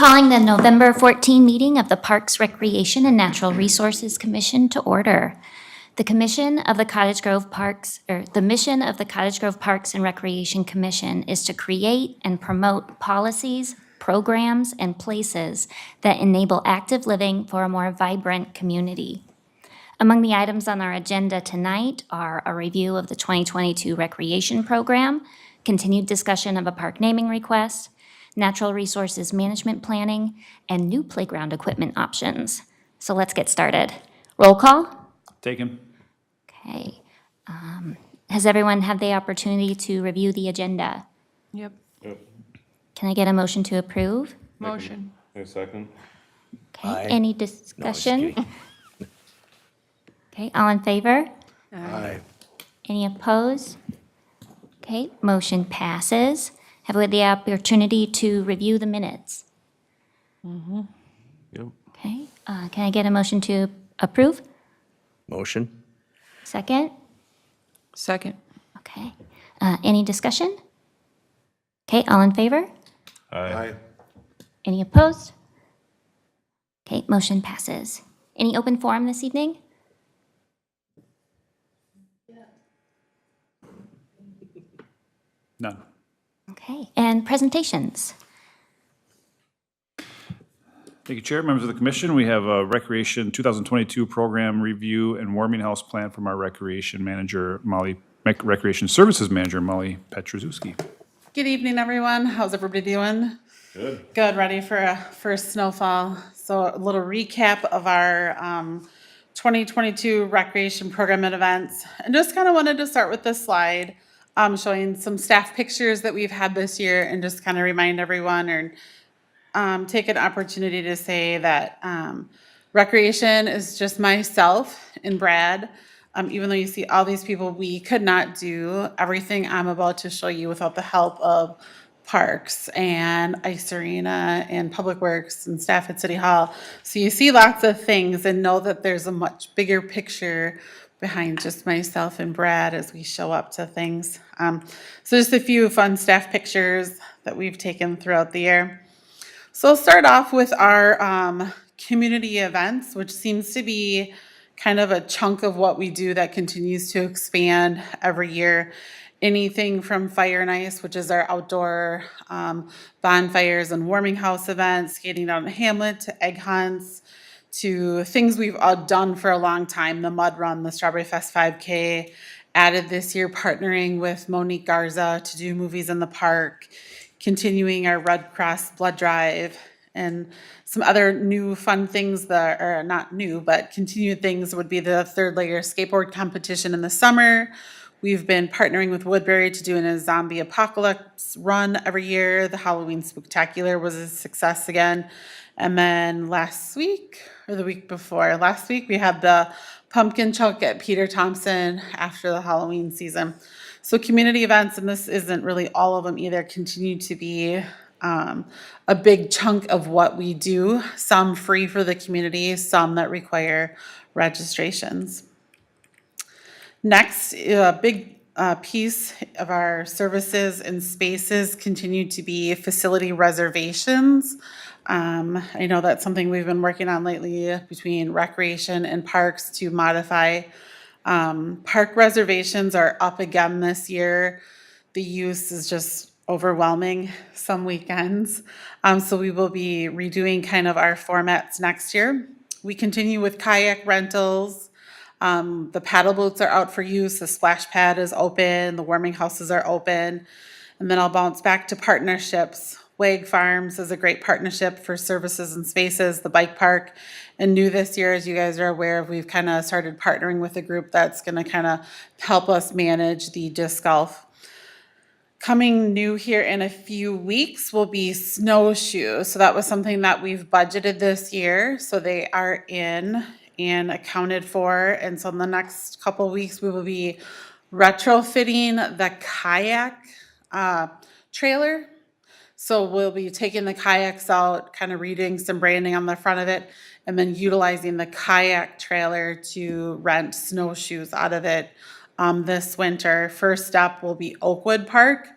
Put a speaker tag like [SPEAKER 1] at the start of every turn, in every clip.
[SPEAKER 1] Calling the November 14 meeting of the Parks, Recreation, and Natural Resources Commission to order. The mission of the Cottage Grove Parks and Recreation Commission is to create and promote policies, programs, and places that enable active living for a more vibrant community. Among the items on our agenda tonight are a review of the 2022 recreation program, continued discussion of a park naming request, natural resources management planning, and new playground equipment options. So let's get started. Roll call.
[SPEAKER 2] Taken.
[SPEAKER 1] Okay. Has everyone had the opportunity to review the agenda?
[SPEAKER 3] Yep.
[SPEAKER 1] Can I get a motion to approve?
[SPEAKER 3] Motion.
[SPEAKER 4] A second.
[SPEAKER 1] Okay, any discussion? Okay, all in favor?
[SPEAKER 4] Aye.
[SPEAKER 1] Any opposed? Okay, motion passes. Have we had the opportunity to review the minutes?
[SPEAKER 4] Yep.
[SPEAKER 1] Okay, can I get a motion to approve?
[SPEAKER 5] Motion.
[SPEAKER 1] Second?
[SPEAKER 3] Second.
[SPEAKER 1] Okay, any discussion? Okay, all in favor?
[SPEAKER 4] Aye.
[SPEAKER 1] Any opposed? Okay, motion passes. Any open forum this evening?
[SPEAKER 2] None.
[SPEAKER 1] Okay, and presentations?
[SPEAKER 2] Thank you, Chair. Members of the Commission, we have a Recreation 2022 Program Review and Warming House Plan from our Recreation Services Manager, Molly Petrozewski.
[SPEAKER 6] Good evening, everyone. How's everybody doing?
[SPEAKER 4] Good.
[SPEAKER 6] Good, ready for a first snowfall. So a little recap of our 2022 recreation program and events. And just kind of wanted to start with this slide, showing some staff pictures that we've had this year and just kind of remind everyone or take an opportunity to say that recreation is just myself and Brad. Even though you see all these people, we could not do everything I'm about to show you without the help of parks and ice arena and public works and staff at City Hall. So you see lots of things and know that there's a much bigger picture behind just myself and Brad as we show up to things. So just a few fun staff pictures that we've taken throughout the year. So I'll start off with our community events, which seems to be kind of a chunk of what we do that continues to expand every year. Anything from Fire and Ice, which is our outdoor bonfires and warming house events, skating down in Hamlet, to egg hunts, to things we've all done for a long time, the Mud Run, the Strawberry Fest 5K, added this year partnering with Monique Garza to do movies in the park, continuing our Red Cross blood drive, and some other new fun things that are not new, but continued things would be the third layer skateboard competition in the summer. We've been partnering with Woodridge to do a zombie apocalypse run every year. The Halloween Spooktacular was a success again. And then last week, or the week before, last week we had the pumpkin chunk at Peter Thompson after the Halloween season. So community events, and this isn't really all of them either, continue to be a big chunk of what we do, some free for the community, some that require registrations. Next, a big piece of our services and spaces continue to be facility reservations. I know that's something we've been working on lately between recreation and parks to modify. Park reservations are up again this year. The use is just overwhelming some weekends. So we will be redoing kind of our formats next year. We continue with kayak rentals. The paddle boats are out for use. The splash pad is open. The warming houses are open. And then I'll bounce back to partnerships. Wag Farms is a great partnership for services and spaces, the bike park. And new this year, as you guys are aware, we've kind of started partnering with a group that's going to kind of help us manage the disc golf. Coming new here in a few weeks will be snowshoes. So that was something that we've budgeted this year. So they are in and accounted for. And so in the next couple of weeks, we will be retrofitting the kayak trailer. So we'll be taking the kayaks out, kind of redoing some branding on the front of it, and then utilizing the kayak trailer to rent snowshoes out of it this winter. First step will be Oakwood Park.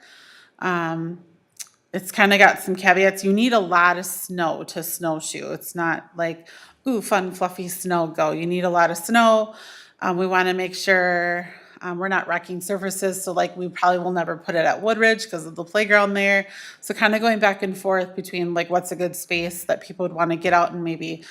[SPEAKER 6] it's kind of got some caveats. You need a lot of snow to snowshoe. It's not like, ooh, fun, fluffy snow, go. You need a lot of snow. We want to make sure we're not wrecking surfaces. So like we probably will never put it at Woodridge because of the playground there. So kind of going back and forth between like what's a good space that people would want to get out and maybe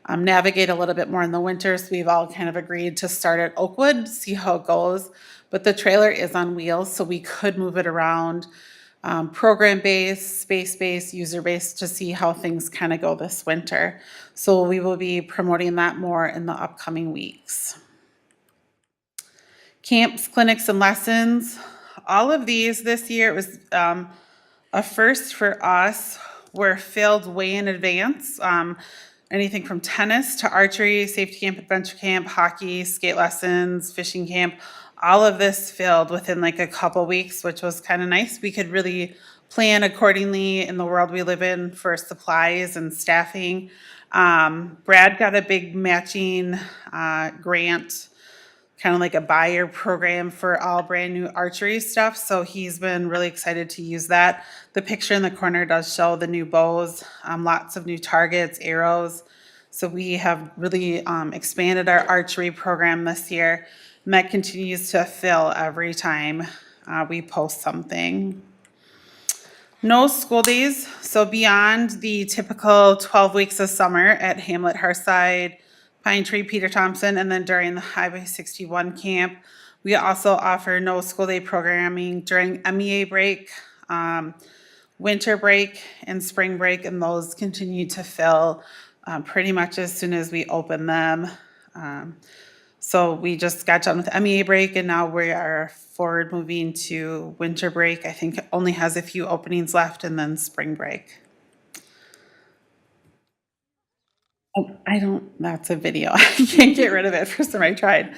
[SPEAKER 6] navigate a little bit more in the winter. So we've all kind of agreed to start at Oakwood, see how it goes. But the trailer is on wheels, so we could move it around. Program-based, space-based, user-based to see how things kind of go this winter. So we will be promoting that more in the upcoming weeks. Camps, clinics, and lessons. All of these this year, it was a first for us, were filled way in advance. Anything from tennis to archery, safety camp, adventure camp, hockey, skate lessons, fishing camp, all of this filled within like a couple weeks, which was kind of nice. We could really plan accordingly in the world we live in for supplies and staffing. Brad got a big matching grant, kind of like a buyer program for all brand new archery stuff. So he's been really excited to use that. The picture in the corner does show the new bows, lots of new targets, arrows. So we have really expanded our archery program this year. And that continues to fill every time we post something. No school days. So beyond the typical 12 weeks of summer at Hamlet, Hearthside, Pine Tree, Peter Thompson, and then during the Highway 61 camp, we also offer no school day programming during MEA break, winter break, and spring break, and those continue to fill pretty much as soon as we open them. So we just got done with MEA break, and now we are forward moving to winter break. I think it only has a few openings left, and then spring break. That's a video. I can't get rid of it. First time I tried.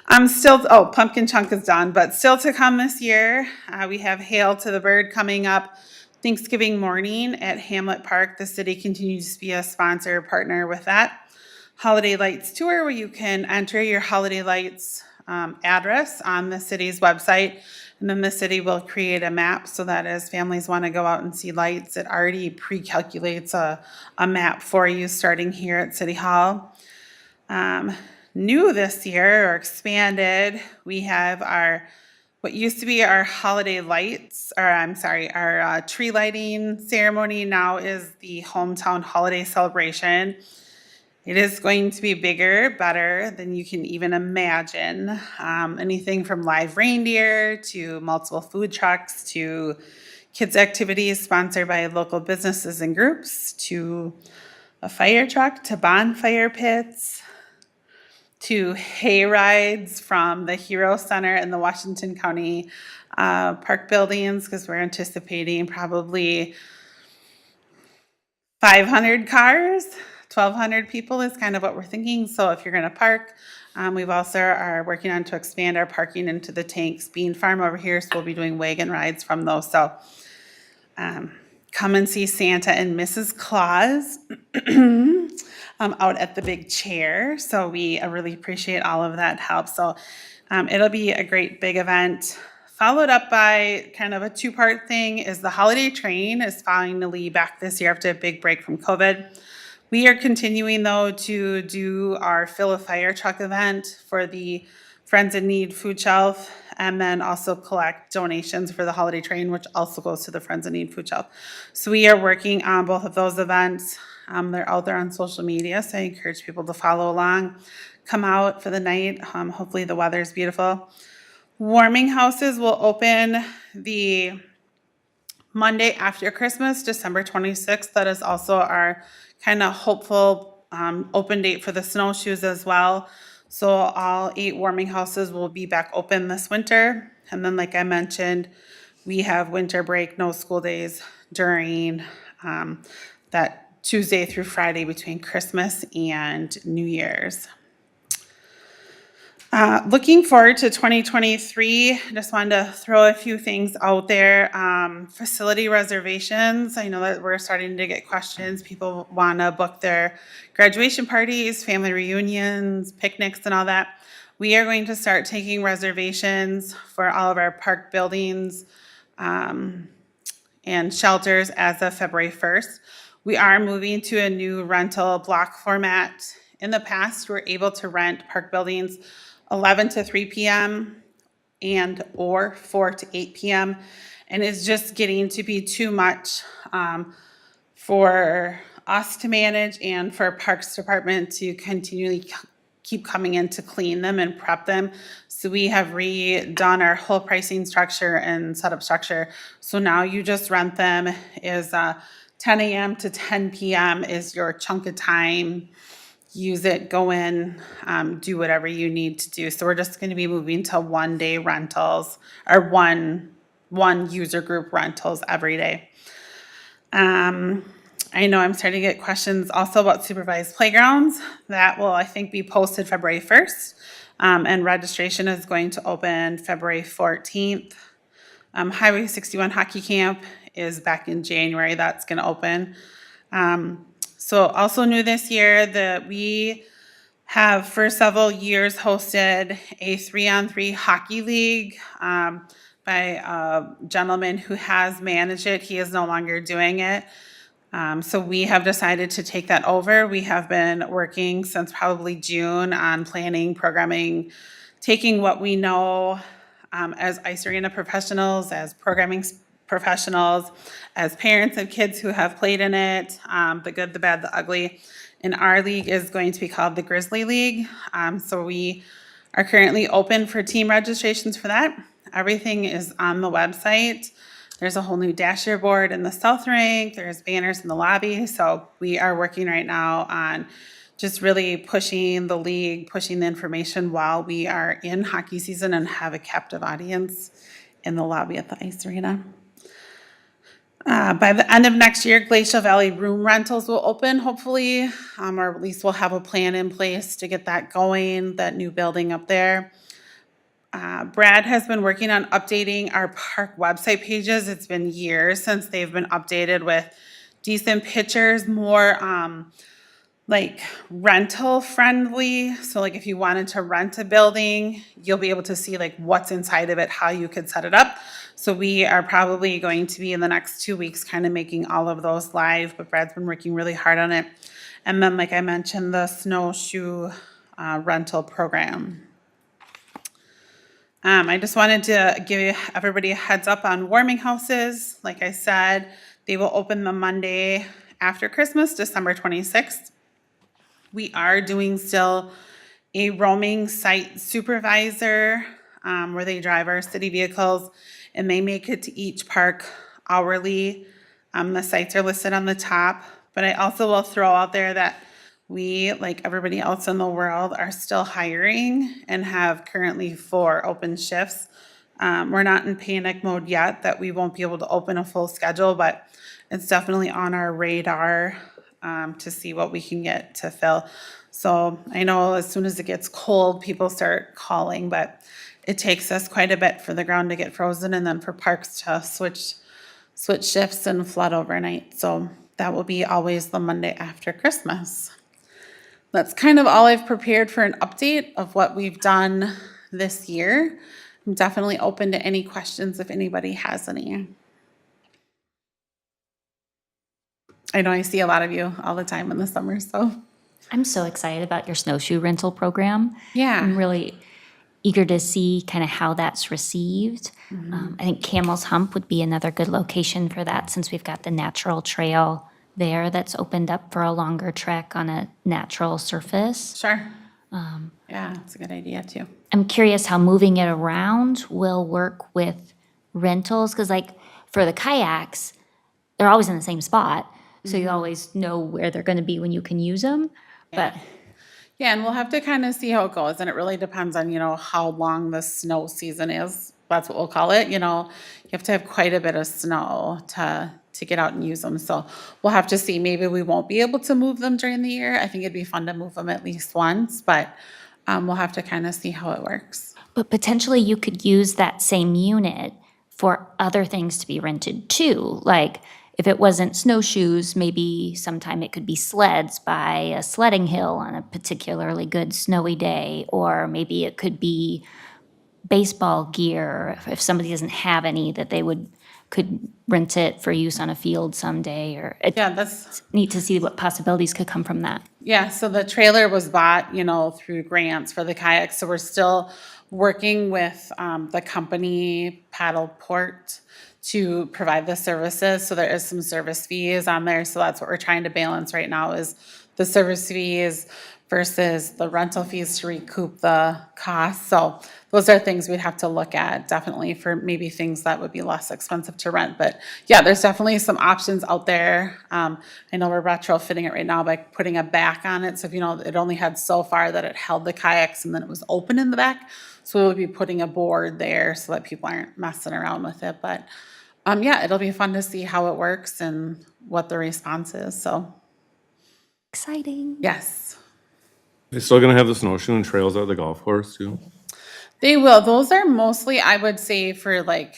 [SPEAKER 6] Pumpkin Chunk is done, but still to come this year, we have Hail to the Bird coming up Thanksgiving morning at Hamlet Park. The city continues to be a sponsor partner with that. Holiday Lights Tour, where you can enter your Holiday Lights address on the city's website, and then the city will create a map so that as families want to go out and see lights, it already pre-calculates a map for you starting here at City Hall. New this year, or expanded, we have what used to be our holiday lights, our tree lighting ceremony now is the hometown holiday celebration. It is going to be bigger, better than you can even imagine. Anything from live reindeer to multiple food trucks to kids' activities sponsored by local businesses and groups to a fire truck to bonfire pits to hay rides from the Hero Center and the Washington County Park buildings, because we're anticipating probably 500 cars. 1,200 people is kind of what we're thinking. So if you're going to park, we've also are working on to expand our parking into the Tanks Bean Farm over here. So we'll be doing wagon rides from those. So come and see Santa and Mrs. Claus out at the big chair. So we really appreciate all of that help. So it'll be a great big event. Followed up by kind of a two-part thing is the holiday train is finally back this year after a big break from COVID. We are continuing, though, to do our Fill a Fire Truck event for the Friends in Need food shelf, and then also collect donations for the holiday train, which also goes to the Friends in Need food shelf. So we are working on both of those events. They're out there on social media, so I encourage people to follow along. Come out for the night. Hopefully the weather is beautiful. Warming houses will open the Monday after Christmas, December 26th. That is also our kind of hopeful open date for the snowshoes as well. So all 8 warming houses will be back open this winter. And then like I mentioned, we have winter break, no school days during that Tuesday through Friday between Christmas and New Year's. Looking forward to 2023, just wanted to throw a few things out there. Facility reservations. I know that we're starting to get questions. People want to book their graduation parties, family reunions, picnics, and all that. We are going to start taking reservations for all of our park buildings and shelters as of February 1st. We are moving to a new rental block format. In the past, we're able to rent park buildings 11 to 3 p.m. and or 4 to 8 p.m. And it's just getting to be too much for us to manage and for Parks Department to continually keep coming in to clean them and prep them. So we have redone our whole pricing structure and setup structure. So now you just rent them is 10 a.m. to 10 p.m. is your chunk of time. Use it, go in, do whatever you need to do. So we're just going to be moving to 1 day rentals or one user group rentals every day. I know I'm starting to get questions also about supervised playgrounds. That will, I think, be posted February 1st. And registration is going to open February 14th. Highway 61 Hockey Camp is back in January. That's going to open. So also new this year that we have for several years hosted a 3-on-3 hockey league by a gentleman who has managed it. He is no longer doing it. So we have decided to take that over. We have been working since probably June on planning, programming, taking what we know as ice arena professionals, as programming professionals, as parents of kids who have played in it, the good, the bad, the ugly. And our league is going to be called the Grizzly League. So we are currently open for team registrations for that. Everything is on the website. There's a whole new dasher board in the South Rank. There's banners in the lobby. So we are working right now on just really pushing the league, pushing the information while we are in hockey season and have a captive audience in the lobby at the ice arena. By the end of next year, Glacial Valley room rentals will open, hopefully, or at least we'll have a plan in place to get that going, that new building up there. Brad has been working on updating our park website pages. It's been years since they've been updated with decent pictures, more like rental friendly. So like if you wanted to rent a building, you'll be able to see like what's inside of it, how you could set it up. So we are probably going to be in the next 2 weeks kind of making all of those live, but Brad's been working really hard on it. And then like I mentioned, the snowshoe rental program. I just wanted to give everybody a heads up on warming houses. Like I said, they will open the Monday after Christmas, December 26th. We are doing still a roaming site supervisor where they drive our city vehicles and they make it to each park hourly. The sites are listed on the top, but I also will throw out there that we, like everybody else in the world, are still hiring and have currently 4 open shifts. We're not in panic mode yet that we won't be able to open a full schedule, but it's definitely on our radar to see what we can get to fill. So I know as soon as it gets cold, people start calling, but it takes us quite a bit for the ground to get frozen and then for parks to switch shifts and flood overnight. So that will be always the Monday after Christmas. That's kind of all I've prepared for an update of what we've done this year. I'm definitely open to any questions if anybody has any. I know I see a lot of you all the time in the summer, so.
[SPEAKER 1] I'm so excited about your snowshoe rental program.
[SPEAKER 6] Yeah.
[SPEAKER 1] I'm really eager to see kind of how that's received. I think Camel's Hump would be another good location for that since we've got the natural trail there that's opened up for a longer trek on a natural surface.
[SPEAKER 6] Sure. Yeah, that's a good idea too.
[SPEAKER 1] I'm curious how moving it around will work with rentals, because like for the kayaks, they're always in the same spot, so you always know where they're going to be when you can use them. But
[SPEAKER 6] Yeah, and we'll have to kind of see how it goes, and it really depends on, how long the snow season is. That's what we'll call it, you have to have quite a bit of snow to get out and use them. So we'll have to see. Maybe we won't be able to move them during the year. I think it'd be fun to move them at least once, but we'll have to kind of see how it works.
[SPEAKER 1] But potentially you could use that same unit for other things to be rented too. Like if it wasn't snowshoes, maybe sometime it could be sleds by a sledding hill on a particularly good snowy day, or maybe it could be baseball gear, if somebody doesn't have any, that they could rent it for use on a field someday, or it's
[SPEAKER 6] Yeah, that's,
[SPEAKER 1] neat to see what possibilities could come from that.
[SPEAKER 6] yeah, so the trailer was bought, through grants for the kayaks, so we're still working with the company Paddleport to provide the services, so there is some service fees on there, so that's what we're trying to balance right now is the service fees versus the rental fees to recoup the cost. So those are things we'd have to look at definitely for maybe things that would be less expensive to rent. But yeah, there's definitely some options out there. I know we're retrofitting it right now by putting a back on it. So if it only had so far that it held the kayaks and then it was open in the back. So we'll be putting a board there so that people aren't messing around with it. But yeah, it'll be fun to see how it works and what the response is. So
[SPEAKER 1] Exciting.
[SPEAKER 6] yes.
[SPEAKER 4] They still gonna have the snowshoeing trails at the golf course too?
[SPEAKER 6] They will. Those are mostly, I would say, for like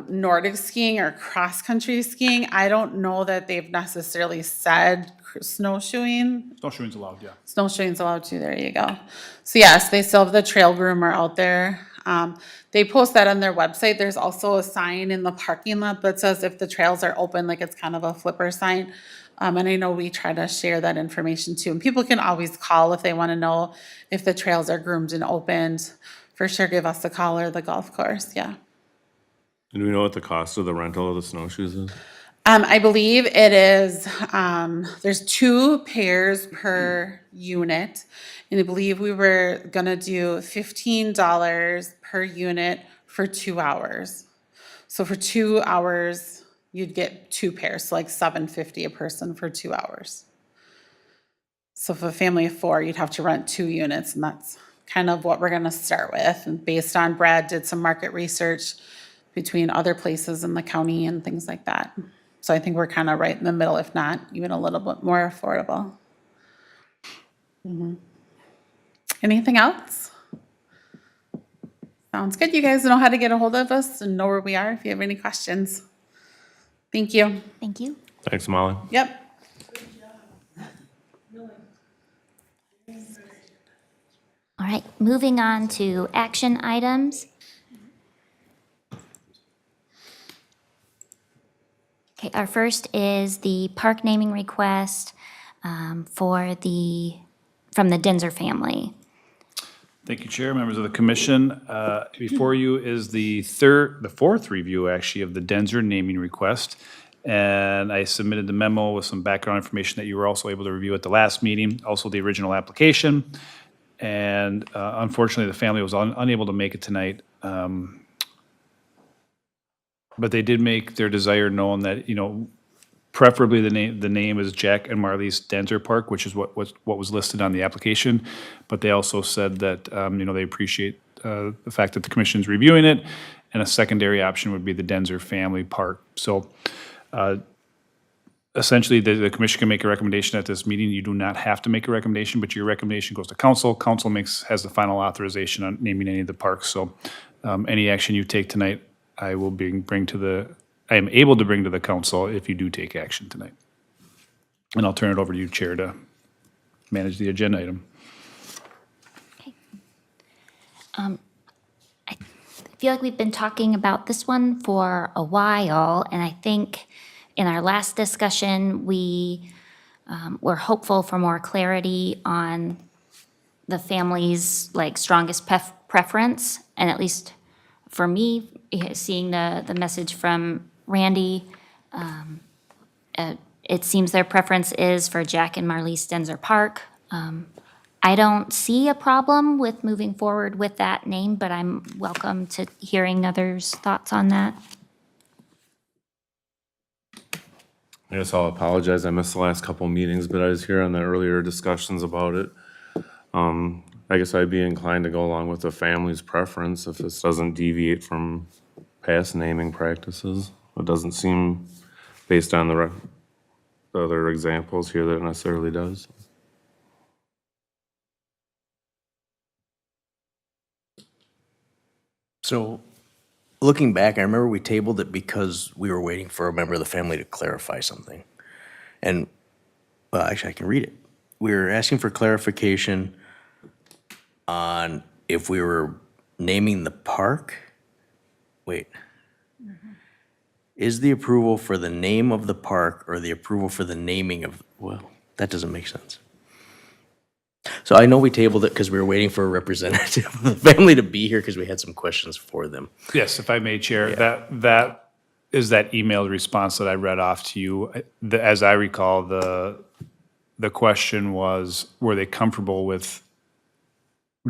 [SPEAKER 6] Nordic skiing or cross-country skiing. I don't know that they've necessarily said snowshoeing.
[SPEAKER 2] Snowshoeing's allowed, yeah.
[SPEAKER 6] Snowshoeing's allowed too, there you go. So yes, they still have the trail groomer out there. They post that on their website. There's also a sign in the parking lot that says if the trails are open, like it's kind of a flipper sign. And I know we try to share that information too. And people can always call if they want to know if the trails are groomed and opened. For sure, give us a call or the golf course, yeah.
[SPEAKER 4] And do we know what the cost of the rental of the snowshoes is?
[SPEAKER 6] I believe it is, there's 2 pairs per unit. And I believe we were gonna do $15 per unit for 2 hours. So for 2 hours, you'd get 2 pairs, so like $7.50 a person for 2 hours. So for a family of 4, you'd have to rent 2 units, and that's kind of what we're gonna start with. And based on Brad did some market research between other places in the county and things like that. So I think we're kind of right in the middle, if not even a little bit more affordable. Anything else? Sounds good. You guys know how to get a hold of us and know where we are if you have any questions. Thank you.
[SPEAKER 1] Thank you.
[SPEAKER 4] Thanks, Molly.
[SPEAKER 6] Yep.
[SPEAKER 1] All right, moving on to action items. Okay, our first is the park naming request from the Denzer family.
[SPEAKER 2] Thank you, Chair, members of the commission. Before you is the fourth review, actually, of the Denzer naming request. And I submitted the memo with some background information that you were also able to review at the last meeting, also the original application. And unfortunately, the family was unable to make it tonight. But they did make their desire known that, preferably the name is Jack and Marley's Denzer Park, which is what was listed on the application. But they also said that, they appreciate the fact that the commission's reviewing it, and a secondary option would be the Denzer Family Park. So essentially, the commission can make a recommendation at this meeting. You do not have to make a recommendation, but your recommendation goes to council. Council has the final authorization on naming any of the parks. So any action you take tonight, I am able to bring to the council if you do take action tonight. And I'll turn it over to you, Chair, to manage the agenda item.
[SPEAKER 1] I feel like we've been talking about this one for a while, and I think in our last discussion, we were hopeful for more clarity on the family's strongest preference, and at least for me, seeing the message from Randy, it seems their preference is for Jack and Marlise Denzer Park. I don't see a problem with moving forward with that name, but I'm welcome to hearing others' thoughts on that.
[SPEAKER 4] I guess I'll apologize. I missed the last couple meetings, but I was here on the earlier discussions about it. I guess I'd be inclined to go along with the family's preference if this doesn't deviate from past naming practices. It doesn't seem, based on the other examples here, that it necessarily does.
[SPEAKER 5] So, looking back, I remember we tabled it because we were waiting for a member of the family to clarify something. And, well, actually, I can read it. We were asking for clarification on if we were naming the park? Wait. Is the approval for the name of the park or the approval for the naming of, well, that doesn't make sense. So I know we tabled it because we were waiting for a representative of the family to be here because we had some questions for them.
[SPEAKER 2] Yes, if I may, Chair, that is that emailed response that I read off to you. As I recall, the question was, were they comfortable with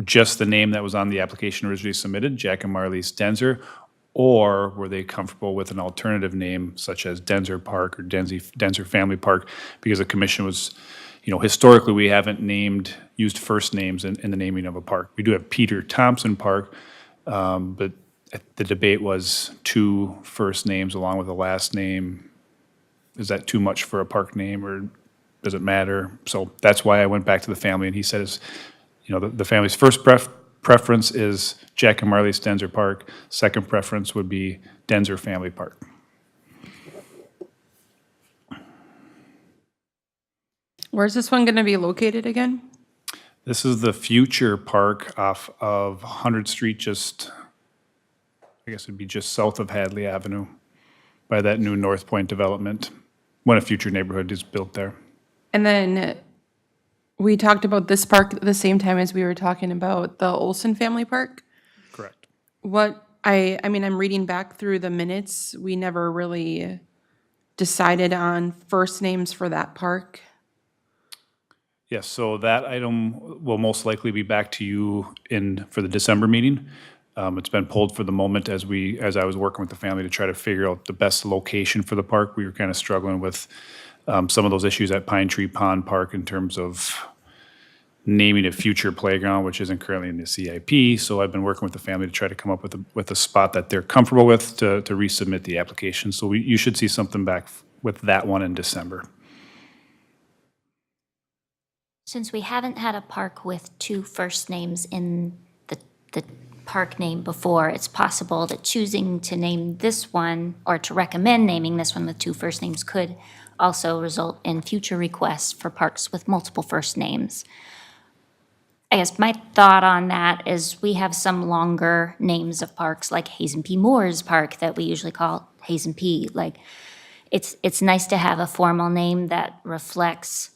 [SPEAKER 2] just the name that was on the application originally submitted, Jack and Marley Stenzer, or were they comfortable with an alternative name such as Denzer Park or Denzer Family Park? Because the commission was, historically, we haven't used first names in the naming of a park. We do have Peter Thompson Park, but the debate was 2 first names along with a last name. Is that too much for a park name, or does it matter? So that's why I went back to the family, and he said, the family's first preference is Jack and Marley Stenzer Park. Second preference would be Denzer Family Park.
[SPEAKER 3] Where's this one going to be located again?
[SPEAKER 2] This is the future park off of 100th Street, I guess it'd be just south of Hadley Avenue, by that new North Point development, when a future neighborhood is built there.
[SPEAKER 3] And then we talked about this park at the same time as we were talking about the Olson Family Park.
[SPEAKER 2] Correct.
[SPEAKER 3] I'm reading back through the minutes. We never really decided on first names for that park.
[SPEAKER 2] Yes, so that item will most likely be back to you for the December meeting. It's been pulled for the moment as I was working with the family to try to figure out the best location for the park. We were kind of struggling with some of those issues at Pine Tree Pond Park in terms of naming a future playground, which isn't currently in the CIP. So I've been working with the family to try to come up with a spot that they're comfortable with to resubmit the application. So you should see something back with that one in December.
[SPEAKER 1] Since we haven't had a park with 2 first names in the park name before, it's possible that choosing to name this one, or to recommend naming this one with 2 first names, could also result in future requests for parks with multiple first names. I guess my thought on that is we have some longer names of parks, like Hazen P. Moore's Park, that we usually call Hazen P. Like, it's nice to have a formal name that reflects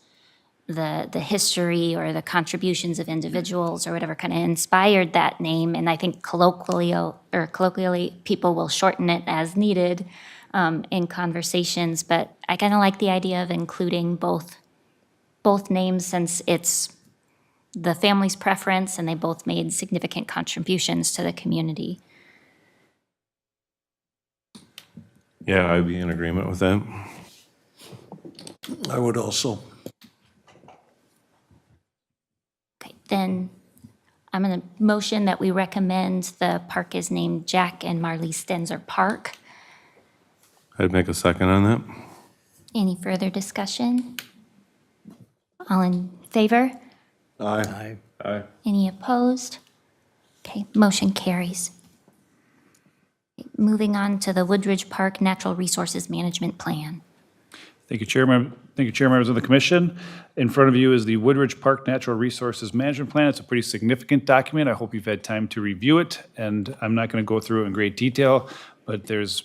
[SPEAKER 1] the history or the contributions of individuals or whatever kind of inspired that name. And I think colloquially, people will shorten it as needed in conversations. But I kind of like the idea of including both names, since it's the family's preference and they both made significant contributions to the community.
[SPEAKER 4] Yeah, I'd be in agreement with that.
[SPEAKER 7] I would also.
[SPEAKER 1] Okay, then I'm going to motion that we recommend the park is named Jack and Marley Stenzer Park.
[SPEAKER 4] I'd make a second on that.
[SPEAKER 1] Any further discussion? All in favor?
[SPEAKER 7] Aye.
[SPEAKER 4] Aye.
[SPEAKER 1] Any opposed? Okay, motion carries. Moving on to the Woodridge Park Natural Resources Management Plan.
[SPEAKER 2] Thank you, Chairman. Thank you, Chair, members of the commission. In front of you is the Woodridge Park Natural Resources Management Plan. It's a pretty significant document. I hope you've had time to review it, and I'm not going to go through it in great detail, but there's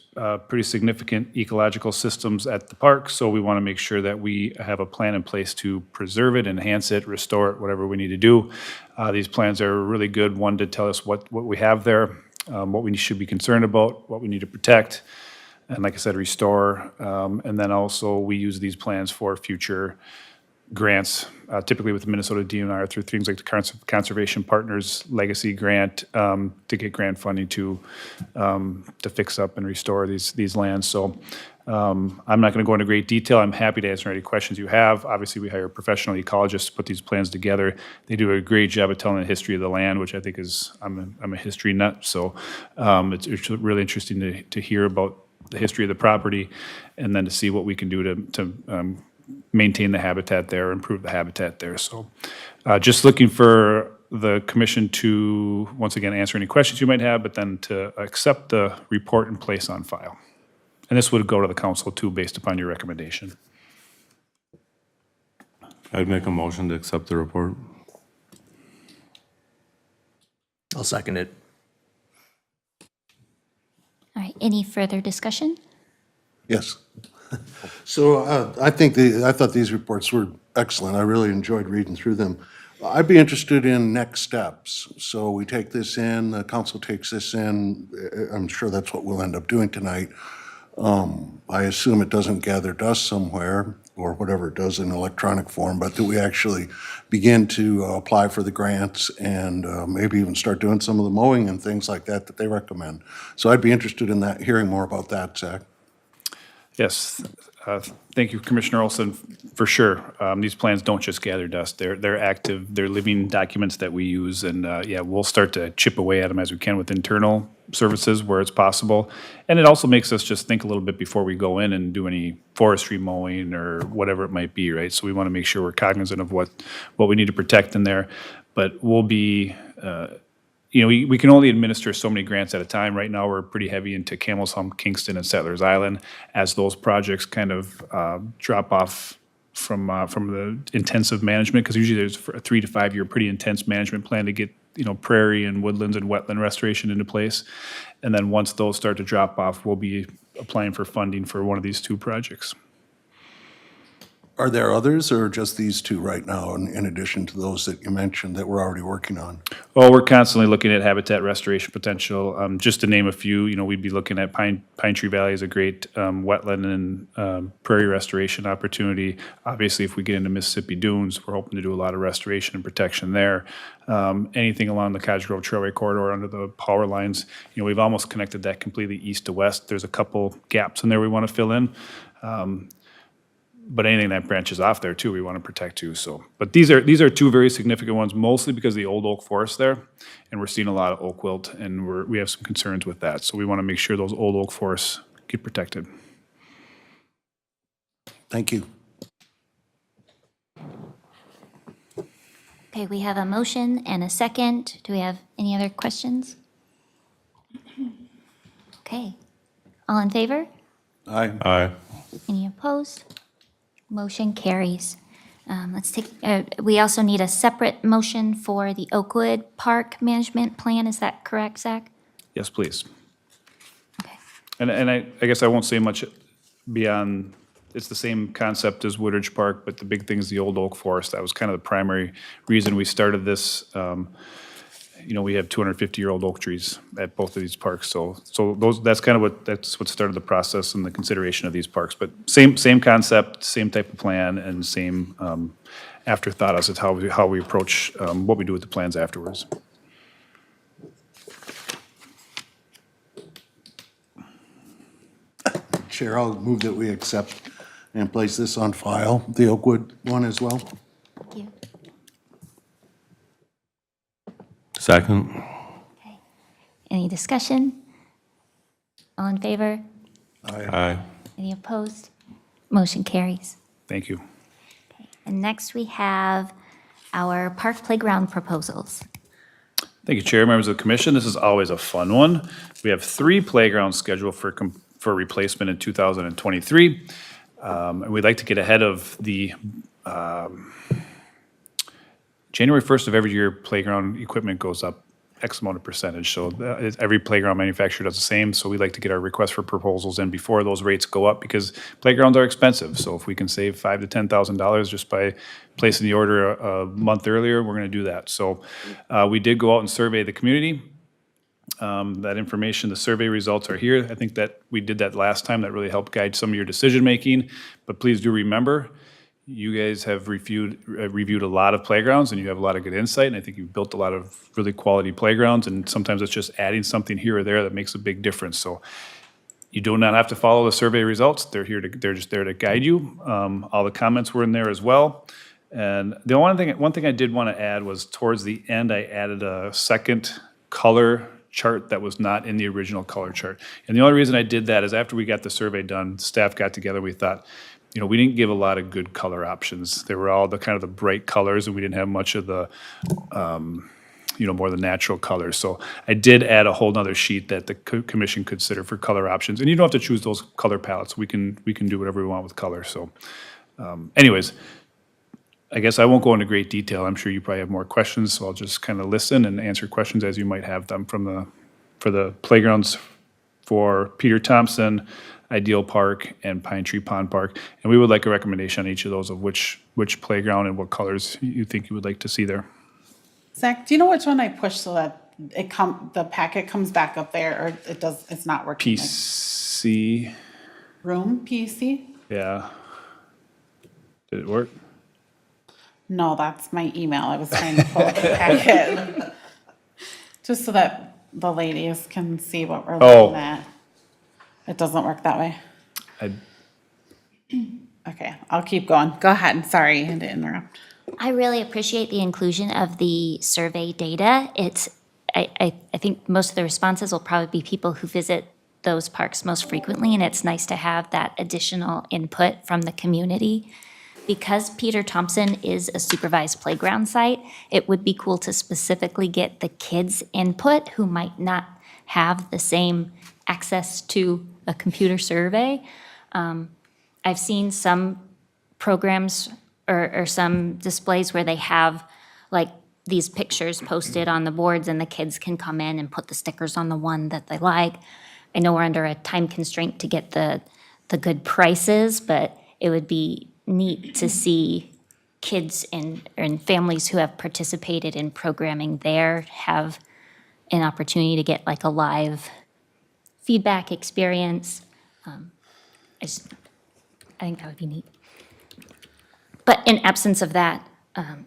[SPEAKER 2] pretty significant ecological systems at the park, so we want to make sure that we have a plan in place to preserve it, enhance it, restore it, whatever we need to do. These plans are really good, one, to tell us what we have there, what we should be concerned about, what we need to protect, and like I said, restore. And then also, we use these plans for future grants, typically with the Minnesota DNR through things like the Conservation Partners Legacy Grant, to get grant funding to fix up and restore these lands. So I'm not going to go into great detail. I'm happy to answer any questions you have. Obviously, we hire professional ecologists to put these plans together. They do a great job of telling the history of the land, which I think is, I'm a history nut. So it's really interesting to hear about the history of the property, and then to see what we can do to maintain the habitat there, improve the habitat there. So just looking for the commission to, once again, answer any questions you might have, but then to accept the report and place on file. And this would go to the council too, based upon your recommendation.
[SPEAKER 4] I'd make a motion to accept the report.
[SPEAKER 5] I'll second it.
[SPEAKER 1] Any further discussion?
[SPEAKER 7] Yes. So I thought these reports were excellent. I really enjoyed reading through them. I'd be interested in next steps. So we take this in, the council takes this in. I'm sure that's what we'll end up doing tonight. I assume it doesn't gather dust somewhere, or whatever it does in electronic form, but that we actually begin to apply for the grants and maybe even start doing some of the mowing and things like that that they recommend. So I'd be interested in that, hearing more about that, Zach.
[SPEAKER 2] Yes, thank you, Commissioner Olson, for sure. These plans don't just gather dust. They're active, they're living documents that we use, and yeah, we'll start to chip away at them as we can with internal services where it's possible. And it also makes us just think a little bit before we go in and do any forestry mowing or whatever it might be, right? So we want to make sure we're cognizant of what we need to protect in there. But we'll be, we can only administer so many grants at a time. Right now, we're pretty heavy into Camel's Hump, Kingston, and Settlers Island. As those projects kind of drop off from the intensive management, because usually there's a 3 to 5 year pretty intense management plan to get prairie and woodlands and wetland restoration into place. And then once those start to drop off, we'll be applying for funding for one of these 2 projects.
[SPEAKER 7] Are there others, or just these 2 right now, in addition to those that you mentioned that we're already working on?
[SPEAKER 2] Well, we're constantly looking at habitat restoration potential. Just to name a few, we'd be looking at Pine Tree Valley is a great wetland and prairie restoration opportunity. Obviously, if we get into Mississippi Dunes, we're hoping to do a lot of restoration and protection there. Anything along the Cottage Grove Trailway corridor under the power lines, we've almost connected that completely east to west. There's a couple gaps in there we want to fill in. But anything that branches off there too, we want to protect too. So, but these are 2 very significant ones, mostly because of the old oak forest there, and we're seeing a lot of oak wilt, and we have some concerns with that. So we want to make sure those old oak forests get protected.
[SPEAKER 7] Thank you.
[SPEAKER 1] Okay, we have a motion and a second. Do we have any other questions? Okay, all in favor?
[SPEAKER 7] Aye.
[SPEAKER 4] Aye.
[SPEAKER 1] Any opposed? Motion carries. Let's take, we also need a separate motion for the Oakwood Park Management Plan. Is that correct, Zach?
[SPEAKER 2] Yes, please.
[SPEAKER 1] Okay.
[SPEAKER 2] And I guess I won't say much beyond, it's the same concept as Woodridge Park, but the big thing is the old oak forest. That was kind of the primary reason we started this. We have 250-year-old oak trees at both of these parks, so that's what started the process and the consideration of these parks. But same concept, same type of plan, and same afterthought as to how we approach what we do with the plans afterwards.
[SPEAKER 7] Chair, I'll move that we accept and place this on file, the Oakwood one as well.
[SPEAKER 1] Thank you.
[SPEAKER 4] Second.
[SPEAKER 1] Okay. Any discussion? All in favor?
[SPEAKER 4] Aye.
[SPEAKER 1] Any opposed? Motion carries.
[SPEAKER 2] Thank you.
[SPEAKER 1] And next we have our park playground proposals.
[SPEAKER 2] Thank you, Chair, members of the commission. This is always a fun one. We have 3 playgrounds scheduled for replacement in 2023. And we'd like to get ahead of the January 1st of every year, playground equipment goes up X amount of percentage. So every playground manufacturer does the same. So we'd like to get our request for proposals in before those rates go up, because playgrounds are expensive. So if we can save $5,000 to $10,000 just by placing the order a month earlier, we're going to do that. So we did go out and survey the community. That information, the survey results are here. I think that we did that last time. That really helped guide some of your decision making. But please do remember, you guys have reviewed a lot of playgrounds, and you have a lot of good insight, and I think you've built a lot of really quality playgrounds, and sometimes it's just adding something here or there that makes a big difference. So you do not have to follow the survey results. They're just there to guide you. All the comments were in there as well. And the one thing I did want to add was towards the end, I added a second color chart that was not in the original color chart. And the only reason I did that is after we got the survey done, staff got together, we thought, we didn't give a lot of good color options. They were all the kind of the bright colors, and we didn't have much of the, more the natural colors. So I did add a whole nother sheet that the commission could consider for color options. And you don't have to choose those color palettes. We can do whatever we want with color. So anyways, I guess I won't go into great detail. I'm sure you probably have more questions, so I'll just kind of listen and answer questions as you might have them for the playgrounds for Peter Thompson, Ideal Park, and Pine Tree Pond Park. And we would like a recommendation on each of those of which playground and what colors you think you would like to see there.
[SPEAKER 6] Zach, do you know which one I pushed so that the packet comes back up there, or it's not working?
[SPEAKER 2] PC,
[SPEAKER 6] Room PC?
[SPEAKER 2] yeah. Did it work?
[SPEAKER 6] No, that's my email. I was trying to pull up the packet. Just so that the ladies can see what we're
[SPEAKER 2] Oh.
[SPEAKER 6] looking at. It doesn't work that way.
[SPEAKER 2] I
[SPEAKER 6] Okay, I'll keep going. Go ahead. Sorry, I had to interrupt.
[SPEAKER 1] I really appreciate the inclusion of the survey data. I think most of the responses will probably be people who visit those parks most frequently, and it's nice to have that additional input from the community. Because Peter Thompson is a supervised playground site, it would be cool to specifically get the kids' input who might not have the same access to a computer survey. I've seen some programs or some displays where they have like these pictures posted on the boards and the kids can come in and put the stickers on the one that they like. I know we're under a time constraint to get the good prices, but it would be neat to see kids and families who have participated in programming there have an opportunity to get like a live feedback experience. I think that would be neat. But in absence of that,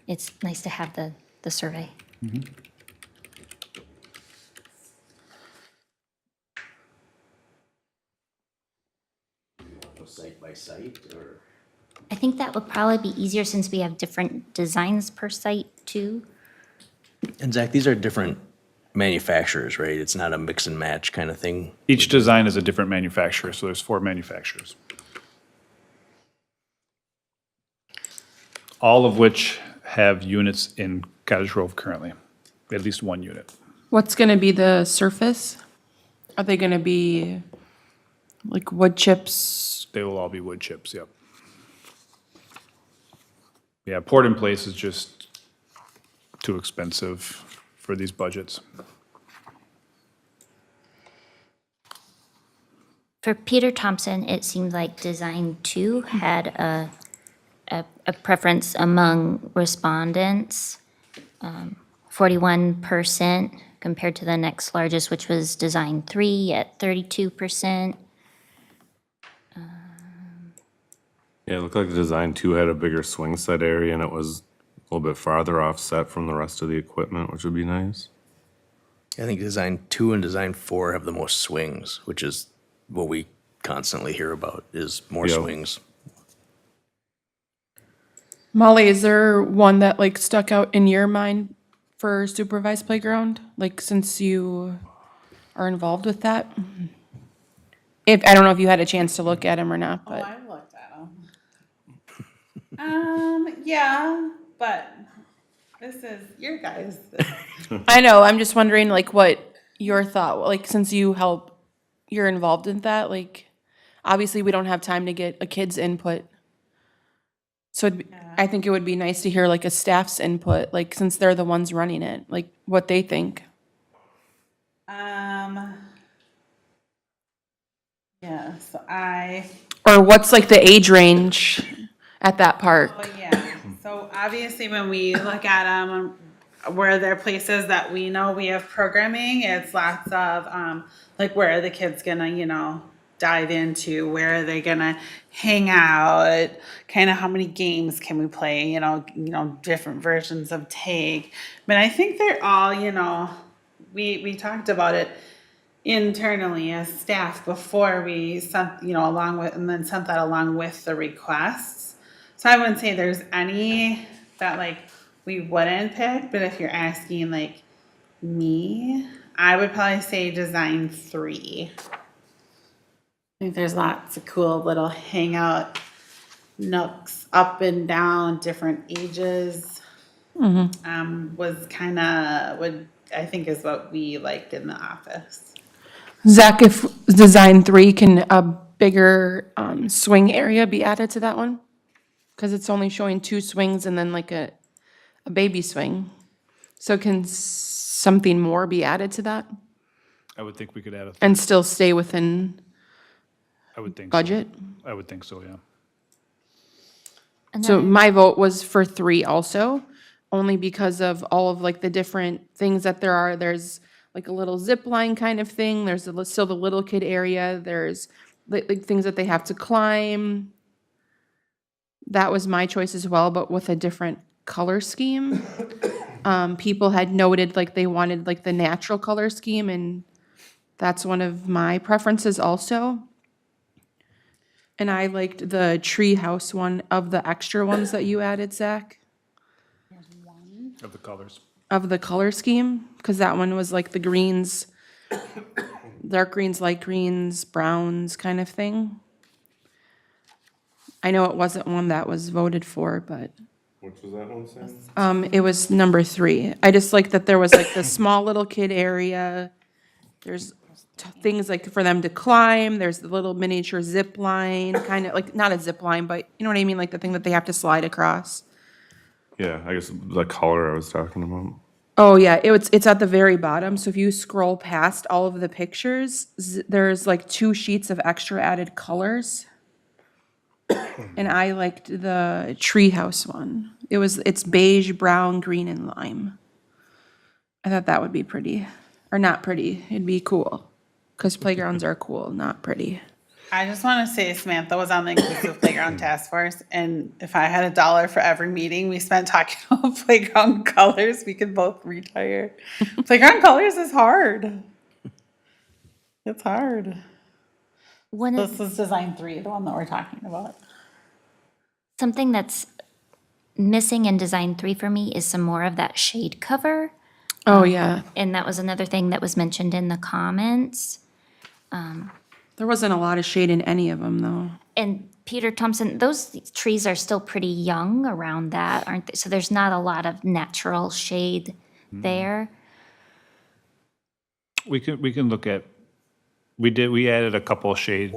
[SPEAKER 1] it's nice to have the survey.
[SPEAKER 5] Site by site, or?
[SPEAKER 1] I think that would probably be easier since we have different designs per site too.
[SPEAKER 5] And Zach, these are different manufacturers, right? It's not a mix and match kind of thing.
[SPEAKER 2] Each design is a different manufacturer, so there's 4 manufacturers. All of which have units in Cottage Grove currently, at least 1 unit.
[SPEAKER 3] What's going to be the surface? Are they going to be like wood chips?
[SPEAKER 2] They will all be wood chips, yep. Yeah, poured in place is just too expensive for these budgets.
[SPEAKER 1] For Peter Thompson, it seemed like Design 2 had a preference among respondents, 41% compared to the next largest, which was Design 3 at 32%.
[SPEAKER 4] Yeah, it looked like Design 2 had a bigger swing set area and it was a little bit farther offset from the rest of the equipment, which would be nice.
[SPEAKER 5] I think Design 2 and Design 4 have the most swings, which is what we constantly hear about, is more
[SPEAKER 4] Yeah.
[SPEAKER 5] swings.
[SPEAKER 3] Molly, is there one that like stuck out in your mind for supervised playground? Like since you are involved with that? If, I don't know if you had a chance to look at them or not, but.
[SPEAKER 6] I've looked at them. Yeah, but this is your guys.
[SPEAKER 3] I know, I'm just wondering like what your thought, like since you're involved in that, like obviously we don't have time to get a kid's input. So I think it would be nice to hear like a staff's input, like since they're the ones running it, like what they think.
[SPEAKER 6] Yeah, so
[SPEAKER 3] Or what's like the age range at that park?
[SPEAKER 6] yeah, so obviously when we look at them, where they're places that we know we have programming, it's lots of, like where are the kids gonna, dive into, where are they gonna hang out, kind of how many games can we play, different versions of tag. But I think they're all, we talked about it internally as staff before we sent, along with, and then sent that along with the requests. So I wouldn't say there's any that like we wouldn't pick, but if you're asking like me, I would probably say Design 3. I think there's lots of cool little hangout nooks up and down, different ages. Was kind of what I think is what we liked in the office.
[SPEAKER 3] Zach, if Design 3, can a bigger swing area be added to that one? Because it's only showing 2 swings and then like a baby swing. So can something more be added to that?
[SPEAKER 2] I would think we could add a,
[SPEAKER 3] And still stay within
[SPEAKER 2] I would think so.
[SPEAKER 3] budget?
[SPEAKER 2] I would think so, yeah.
[SPEAKER 3] So my vote was for 3 also, only because of all of like the different things that there are. There's like a little zip line kind of thing. There's still the little kid area. There's like things that they have to climb. That was my choice as well, but with a different color scheme. People had noted like they wanted like the natural color scheme, and that's one of my preferences also. And I liked the tree house one of the extra ones that you added, Zach,
[SPEAKER 2] Of the colors.
[SPEAKER 3] of the color scheme, because that one was like the greens, dark greens, light greens, browns kind of thing. I know it wasn't one that was voted for, but
[SPEAKER 4] Which was that one, Sam?
[SPEAKER 3] it was number 3. I just like that there was like the small little kid area. There's things like for them to climb. There's the little miniature zip line, kind of like, not a zip line, but you know what I mean? Like the thing that they have to slide across.
[SPEAKER 4] Yeah, I guess the color I was talking about.
[SPEAKER 3] Oh, yeah, it's at the very bottom. So if you scroll past all of the pictures, there's like 2 sheets of extra added colors. And I liked the treehouse one. It's beige, brown, green, and lime. I thought that would be pretty, or not pretty, it'd be cool. Because playgrounds are cool, not pretty.
[SPEAKER 6] I just want to say Samantha was on the Inclusive Playground Task Force, and if I had $1 for every meeting we spent talking about playground colors, we could both retire. Playground colors is hard. It's hard.
[SPEAKER 1] One of,
[SPEAKER 6] This is design 3, the one that we're talking about.
[SPEAKER 1] something that's missing in design 3 for me is some more of that shade cover.
[SPEAKER 3] Oh, yeah.
[SPEAKER 1] And that was another thing that was mentioned in the comments.
[SPEAKER 3] There wasn't a lot of shade in any of them, though.
[SPEAKER 1] And Peter Thompson, those trees are still pretty young around that, aren't they? So there's not a lot of natural shade there.
[SPEAKER 2] We can look at, we added a couple of shade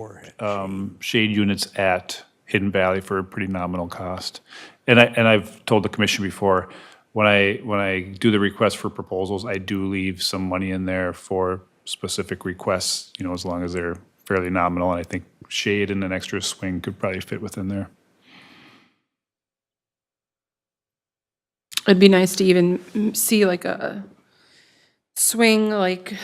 [SPEAKER 2] units at Hidden Valley for a pretty nominal cost. And I've told the commission before, when I do the request for proposals, I do leave some money in there for specific requests, you know, as long as they're fairly nominal, and I think shade and an extra swing could probably fit within there.
[SPEAKER 3] It'd be nice to even see like a swing, like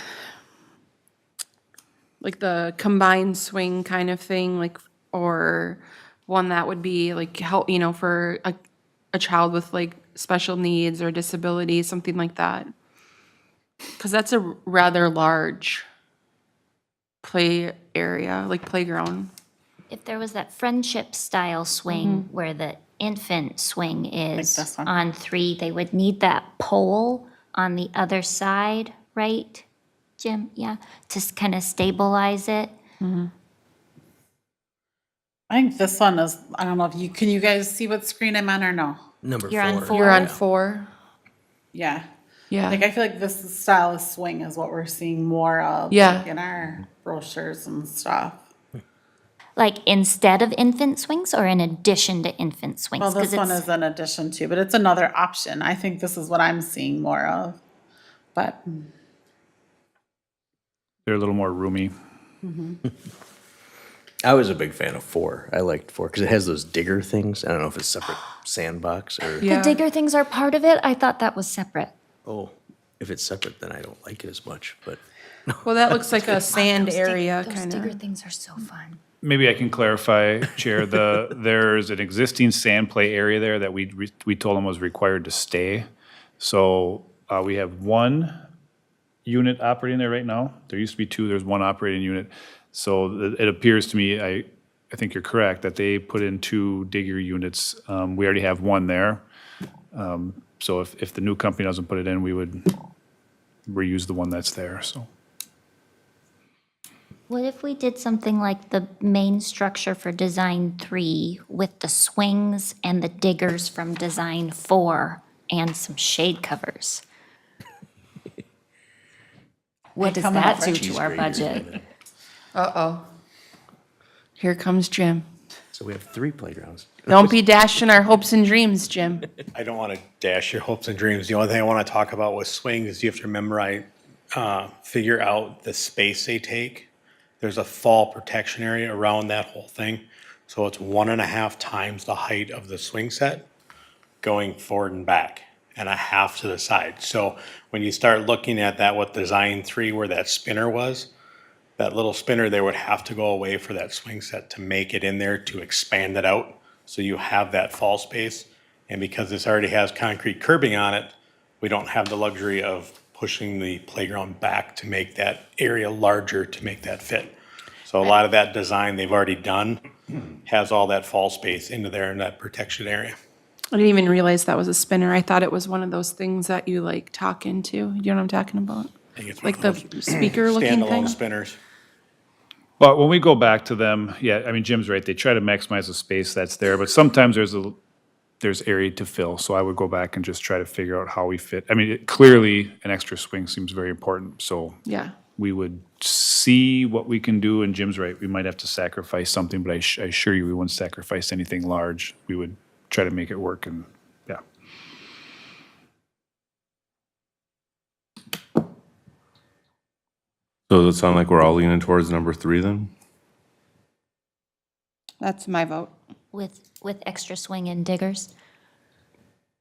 [SPEAKER 3] the combined swing kind of thing, like, or one that would be like help, you know, for a child with like special needs or disabilities, something like that. Because that's a rather large play area, like playground.
[SPEAKER 1] If there was that friendship style swing where the infant swing is
[SPEAKER 6] this one.
[SPEAKER 1] on 3, they would need that pole on the other side, right, Jim? Yeah, to kind of stabilize it.
[SPEAKER 6] I think this one is, I don't know if can you guys see what screen I'm on or no?
[SPEAKER 5] Number
[SPEAKER 1] You're on
[SPEAKER 5] 4.
[SPEAKER 1] four.
[SPEAKER 3] You're on 4.
[SPEAKER 6] Yeah.
[SPEAKER 3] Yeah.
[SPEAKER 6] Like, I feel like this style of swing is what we're seeing more of.
[SPEAKER 3] Yeah.
[SPEAKER 6] like, in our brochures and stuff.
[SPEAKER 1] Like instead of infant swings or in addition to infant swings?
[SPEAKER 6] Well,
[SPEAKER 1] 'Cause
[SPEAKER 6] this one
[SPEAKER 1] it's-
[SPEAKER 6] is an addition to, but it's another option. I think this is what I'm seeing more of. But
[SPEAKER 2] They're a little more roomy.
[SPEAKER 5] I was a big fan of 4. I liked 4 because it has those digger things. I don't know if it's separate sandbox or,
[SPEAKER 1] The digger things are part of it? I thought that was separate.
[SPEAKER 5] oh, if it's separate, then I don't like it as much, but.
[SPEAKER 3] Well, that looks like a sand
[SPEAKER 1] Those
[SPEAKER 3] area
[SPEAKER 1] Those
[SPEAKER 3] kind
[SPEAKER 1] digger
[SPEAKER 3] of.
[SPEAKER 1] things are so fun.
[SPEAKER 2] Maybe I can clarify, Chair, there's an existing sand play area there that we told them was required to stay. So we have 1 unit operating there right now. There used to be 2, there's 1 operating unit. So it appears to me, I think you're correct, that they put in 2 digger units. We already have 1 there. So if the new company doesn't put it in, we would reuse the one that's there, so.
[SPEAKER 1] What if we did something like the main structure for design 3 with the swings and the diggers from design 4 and some shade covers? What does
[SPEAKER 6] coming
[SPEAKER 1] that
[SPEAKER 6] up
[SPEAKER 1] do
[SPEAKER 6] for
[SPEAKER 1] to our budget?
[SPEAKER 3] Uh-oh. Here comes Jim.
[SPEAKER 5] So we have 3 playgrounds.
[SPEAKER 3] Don't be dashing our hopes and dreams, Jim.
[SPEAKER 8] I don't want to dash your hopes and dreams. The only thing I want to talk about with swings is you have to remember I figure out the space they take, there's a fall protection area around that whole thing. So it's 1.5 times the height of the swing set going forward and back, and 1/2 to the side. So when you start looking at that, what design 3, where that spinner was, that little spinner there would have to go away for that swing set to make it in there to expand it out. So you have that fall space. And because this already has concrete curbing on it, we don't have the luxury of pushing the playground back to make that area larger to make that fit. So a lot of that design they've already done has all that fall space into there in that protection area.
[SPEAKER 3] I didn't even realize that was a spinner. I thought it was one of those things that you like talk into. You know what I'm talking about?
[SPEAKER 8] I think it's one
[SPEAKER 3] Like
[SPEAKER 8] of
[SPEAKER 3] the
[SPEAKER 8] those
[SPEAKER 3] speaker looking
[SPEAKER 8] standalone
[SPEAKER 3] thing?
[SPEAKER 8] spinners.
[SPEAKER 2] But when we go back to them, yeah, I mean, Jim's right, they try to maximize the space that's there, but sometimes there's area to fill, so I would go back and just try to figure out how we fit. I mean, clearly, an extra swing seems very important, so
[SPEAKER 3] Yeah.
[SPEAKER 2] we would see what we can do, and Jim's right, we might have to sacrifice something, but I assure you, we wouldn't sacrifice anything large. We would try to make it work, and, yeah.
[SPEAKER 4] So does it sound like we're all leaning towards number 3 then?
[SPEAKER 3] That's my vote.
[SPEAKER 1] With extra swing and diggers.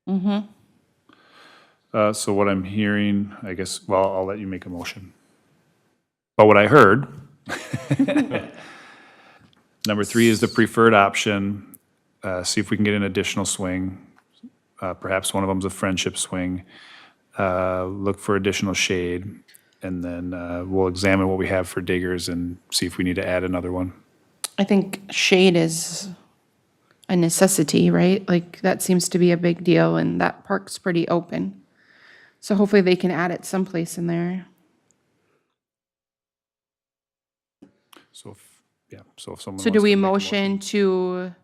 [SPEAKER 2] So what I'm hearing, I guess, well, I'll let you make a motion. But what I heard, number 3 is the preferred option. See if we can get an additional swing. Perhaps one of them's a friendship swing. Look for additional shade. And then we'll examine what we have for diggers and see if we need to add another one.
[SPEAKER 3] I think shade is a necessity, right? Like, that seems to be a big deal, and that park's pretty open. So hopefully they can add it someplace in there.
[SPEAKER 2] So, if someone
[SPEAKER 3] So do
[SPEAKER 2] wants
[SPEAKER 3] we
[SPEAKER 2] to make a
[SPEAKER 3] motion to,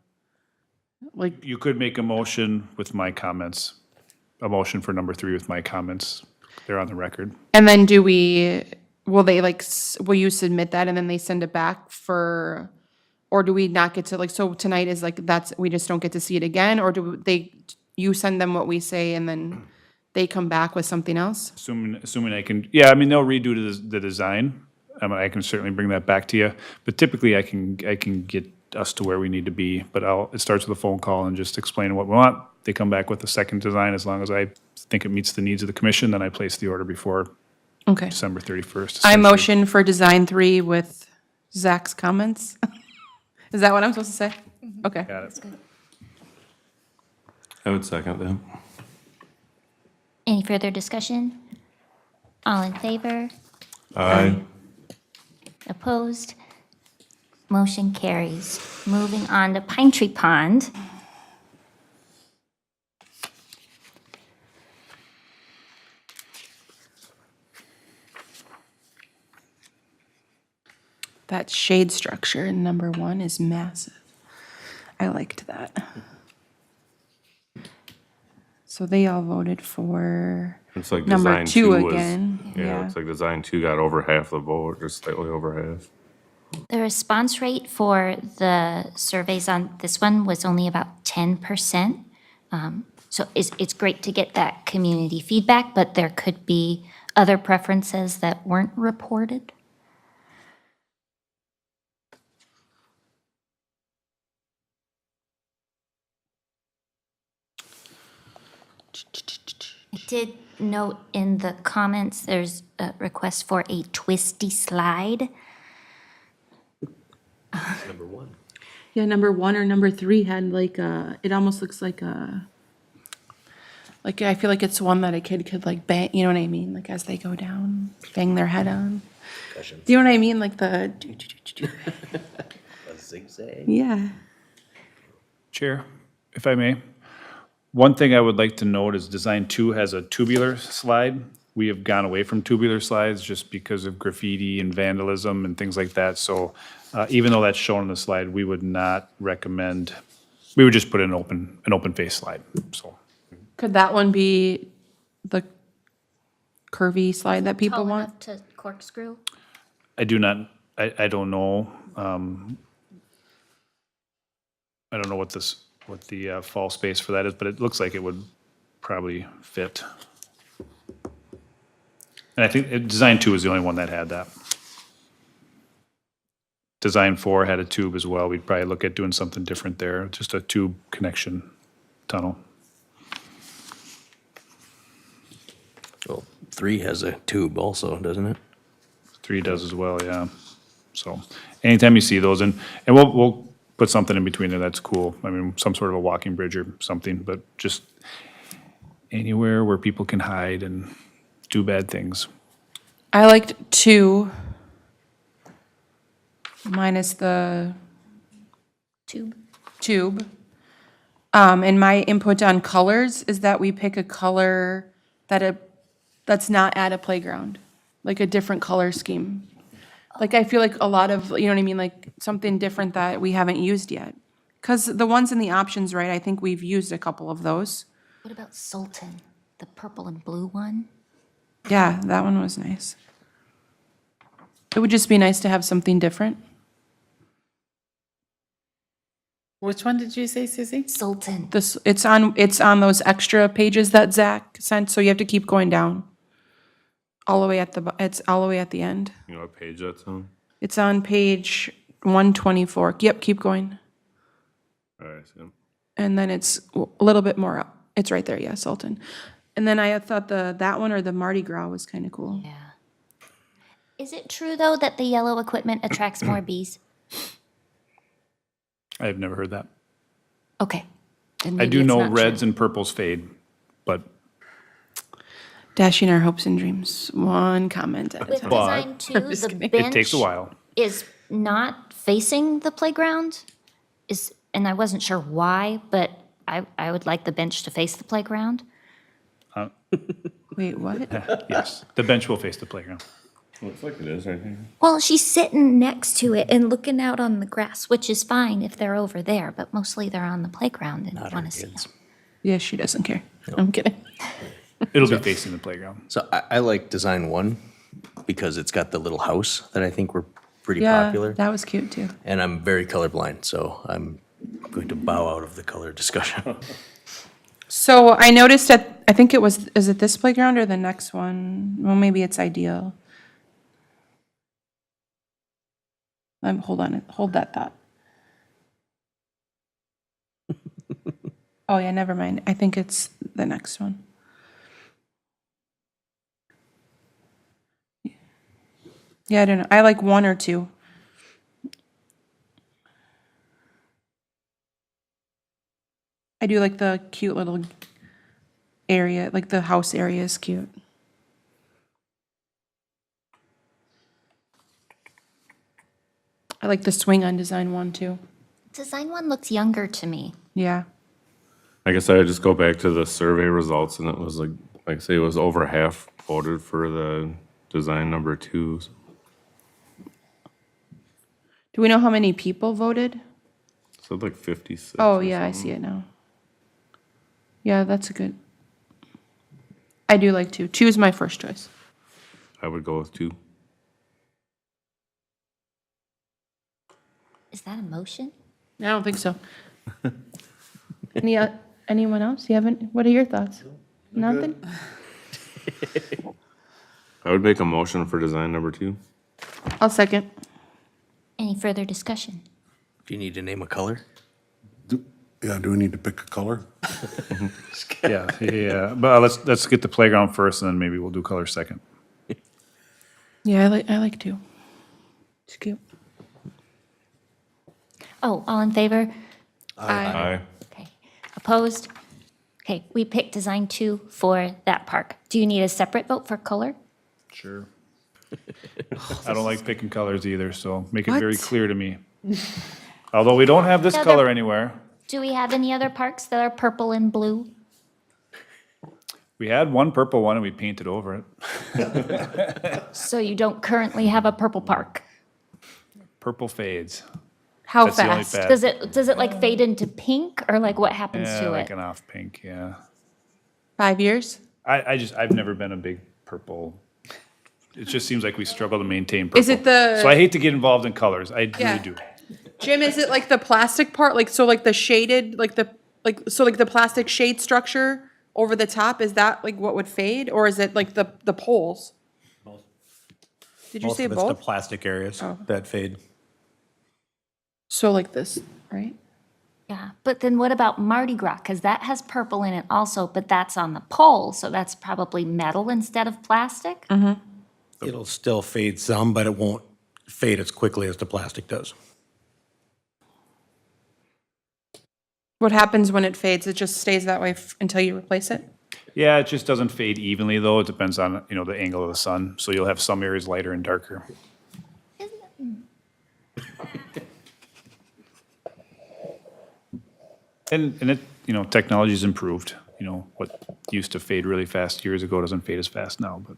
[SPEAKER 3] like,
[SPEAKER 2] You could make a motion with my comments, a motion for number 3 with my comments. They're on the record.
[SPEAKER 3] and then will they like, will you submit that and then they send it back for, or do we not get to, like, so tonight is like, we just don't get to see it again? Or you send them what we say and then they come back with something else?
[SPEAKER 2] Assuming I can, yeah, I mean, they'll redo the design. I can certainly bring that back to you, but typically I can get us to where we need to be. But it starts with a phone call and just explain what we want. They come back with a second design. As long as I think it meets the needs of the commission, then I place the order before
[SPEAKER 3] Okay.
[SPEAKER 2] December 31st.
[SPEAKER 3] I
[SPEAKER 2] essentially.
[SPEAKER 3] motion for design 3 with Zach's comments. Is that what I'm supposed to say? Okay.
[SPEAKER 2] Got it.
[SPEAKER 4] I would second that.
[SPEAKER 1] Any further discussion? All in favor?
[SPEAKER 4] Aye.
[SPEAKER 1] Opposed? Motion carries. Moving on to Pine Tree Pond.
[SPEAKER 3] That shade structure in number 1 is massive. I liked that. So they all voted for
[SPEAKER 4] It's like
[SPEAKER 3] number
[SPEAKER 4] design
[SPEAKER 3] 2
[SPEAKER 4] 2 was.
[SPEAKER 3] again.
[SPEAKER 4] Yeah, it's like design 2 got over half the vote, or slightly over half.
[SPEAKER 1] The response rate for the surveys on this one was only about 10%. So it's great to get that community feedback, but there could be other preferences that weren't reported. I did note in the comments, there's a request for a twisty slide.
[SPEAKER 3] Yeah, number 1 or number 3 had like it almost looks like I feel like it's one that a kid could like bang, you know what I mean? Like as they go down, bang their head on. Do you know what I mean? Like the,
[SPEAKER 5] A zigzag.
[SPEAKER 3] yeah.
[SPEAKER 2] Chair, if I may. One thing I would like to note is Design 2 has a tubular slide. We have gone away from tubular slides just because of graffiti and vandalism and things like that. So even though that's shown on the slide, we would not recommend, we would just put in an open face slide, so.
[SPEAKER 3] Could that one be the curvy slide that people
[SPEAKER 1] Tall
[SPEAKER 3] want?
[SPEAKER 1] enough to corkscrew?
[SPEAKER 2] I do not, I don't know. I don't know what the fall space for that is, but it looks like it would probably fit. And I think Design 2 is the only one that had that. Design 4 had a tube as well. We'd probably look at doing something different there, just a tube connection tunnel.
[SPEAKER 5] Well, 3 has a tube also, doesn't it?
[SPEAKER 2] 3 does as well, yeah. So anytime you see those, and we'll put something in between there, that's cool. I mean, some sort of a walking bridge or something, but just anywhere where people can hide and do bad things.
[SPEAKER 3] I liked 2 minus the tube. And my input on colors is that we pick a color that's not at a playground, like a different color scheme. Like, I feel like a lot of, you know what I mean, like something different that we haven't used yet. Because the ones in the options, right, I think we've used a couple of those.
[SPEAKER 1] What about Sultan, the purple and blue one?
[SPEAKER 3] Yeah, that one was nice. It would just be nice to have something different.
[SPEAKER 6] Which one did you say, Susie?
[SPEAKER 1] Sultan.
[SPEAKER 3] It's on those extra pages that Zach sent, so you have to keep going down. All the way it's all the way at the end.
[SPEAKER 4] You know what page that's on?
[SPEAKER 3] It's on page 124. Yep, keep going.
[SPEAKER 4] All right, so
[SPEAKER 3] And then it's a little bit more up. It's right there, yeah, Sultan. And then I thought that one or the Mardi Gras was kind of cool.
[SPEAKER 1] Yeah. Is it true, though, that the yellow equipment attracts more bees?
[SPEAKER 2] I've never heard that.
[SPEAKER 1] Okay. Then
[SPEAKER 2] I
[SPEAKER 1] maybe
[SPEAKER 2] do
[SPEAKER 1] it's
[SPEAKER 2] know
[SPEAKER 1] not true.
[SPEAKER 3] reds
[SPEAKER 2] and purples fade, but
[SPEAKER 3] Dashing our hopes and dreams, one comment at a
[SPEAKER 1] With
[SPEAKER 3] time.
[SPEAKER 1] design 2,
[SPEAKER 3] just
[SPEAKER 1] the
[SPEAKER 3] kidding.
[SPEAKER 2] it takes a
[SPEAKER 1] bench
[SPEAKER 2] while.
[SPEAKER 1] is not facing the playground. And I wasn't sure why, but I would like the bench to face the playground.
[SPEAKER 3] Wait, what?
[SPEAKER 2] Yes, the bench will face the playground.
[SPEAKER 4] looks like it is right here.
[SPEAKER 1] Well, she's sitting next to it and looking out on the grass, which is fine if they're over there, but mostly they're on the playground and
[SPEAKER 5] Not our
[SPEAKER 1] want to see
[SPEAKER 5] kids.
[SPEAKER 1] them.
[SPEAKER 3] Yeah, she doesn't care. I'm kidding.
[SPEAKER 2] It'll be facing the playground.
[SPEAKER 5] So I like design 1 because it's got the little house that I think were pretty
[SPEAKER 3] Yeah,
[SPEAKER 5] popular.
[SPEAKER 3] that was cute too.
[SPEAKER 5] And I'm very colorblind, so I'm going to bow out of the color discussion.
[SPEAKER 3] So I noticed that, I think is it this playground or the next one? Well, maybe it's Ideal. Hold on, hold that thought. Oh, yeah, never mind. I think it's the next one. Yeah, I don't know. I like 1 or 2. I do like the cute little area, like the house area is cute. I like the swing on design 1 too.
[SPEAKER 1] Design 1 looks younger to me.
[SPEAKER 3] Yeah.
[SPEAKER 4] I guess I would just go back to the survey results, and it was like I say, it was over half voted for the design number 2.
[SPEAKER 3] Do we know how many people voted?
[SPEAKER 4] So like 56.
[SPEAKER 3] Oh,
[SPEAKER 4] or
[SPEAKER 3] yeah, I
[SPEAKER 4] something.
[SPEAKER 3] see it now. Yeah, that's a good. I do like 2. 2 is my first choice.
[SPEAKER 4] I would go with 2.
[SPEAKER 1] Is that a motion?
[SPEAKER 3] I don't think so. Anyone else? You haven't, what are your thoughts? Nothing?
[SPEAKER 4] I would make a motion for design number 2.
[SPEAKER 3] I'll second.
[SPEAKER 1] Any further discussion?
[SPEAKER 5] Do you need to name a color?
[SPEAKER 7] Yeah, do we need to pick a color?
[SPEAKER 2] Yeah, but let's get the playground first, and then maybe we'll do color second.
[SPEAKER 3] Yeah, I like 2. It's cute.
[SPEAKER 1] Oh, all in favor?
[SPEAKER 4] Aye.
[SPEAKER 1] Okay. Opposed? Okay, we picked design 2 for that park. Do you need a separate vote for color?
[SPEAKER 2] Sure. I don't like picking colors either, so make it very
[SPEAKER 3] What?
[SPEAKER 2] clear to me. Although we don't have this
[SPEAKER 1] Yeah,
[SPEAKER 2] color
[SPEAKER 1] they're-
[SPEAKER 2] anywhere.
[SPEAKER 1] Do we have any other parks that are purple and blue?
[SPEAKER 2] We had one purple one and we painted over it.
[SPEAKER 1] So you don't currently have a purple park?
[SPEAKER 2] Purple fades.
[SPEAKER 3] How
[SPEAKER 2] That's the only
[SPEAKER 3] fast?
[SPEAKER 2] bad.
[SPEAKER 1] Does it like fade into pink or like what happens
[SPEAKER 2] Yeah,
[SPEAKER 1] to
[SPEAKER 2] like
[SPEAKER 1] it?
[SPEAKER 2] an off pink, yeah.
[SPEAKER 3] 5 years?
[SPEAKER 2] I've never been a big purple. It just seems like we struggle to maintain purple.
[SPEAKER 3] Is it the-
[SPEAKER 2] So I hate to get involved in colors. I
[SPEAKER 3] Yeah.
[SPEAKER 2] really do.
[SPEAKER 3] Jim, is it like the plastic part, like, so like the shaded, like the plastic shade structure over the top, is that like what would fade? Or is it like the poles? Did you
[SPEAKER 8] Most
[SPEAKER 3] say
[SPEAKER 8] of it's the
[SPEAKER 3] both?
[SPEAKER 8] plastic areas that fade.
[SPEAKER 3] So like this, right?
[SPEAKER 1] Yeah, but then what about Mardi Gras? Because that has purple in it also, but that's on the pole, so that's probably metal instead of plastic?
[SPEAKER 8] It'll still fade some, but it won't fade as quickly as the plastic does.
[SPEAKER 3] What happens when it fades? It just stays that way until you replace it?
[SPEAKER 2] Yeah, it just doesn't fade evenly, though. It depends on, the angle of the sun. So you'll have some areas lighter and darker. And it, technology's improved. What used to fade really fast years ago doesn't fade as fast now, but.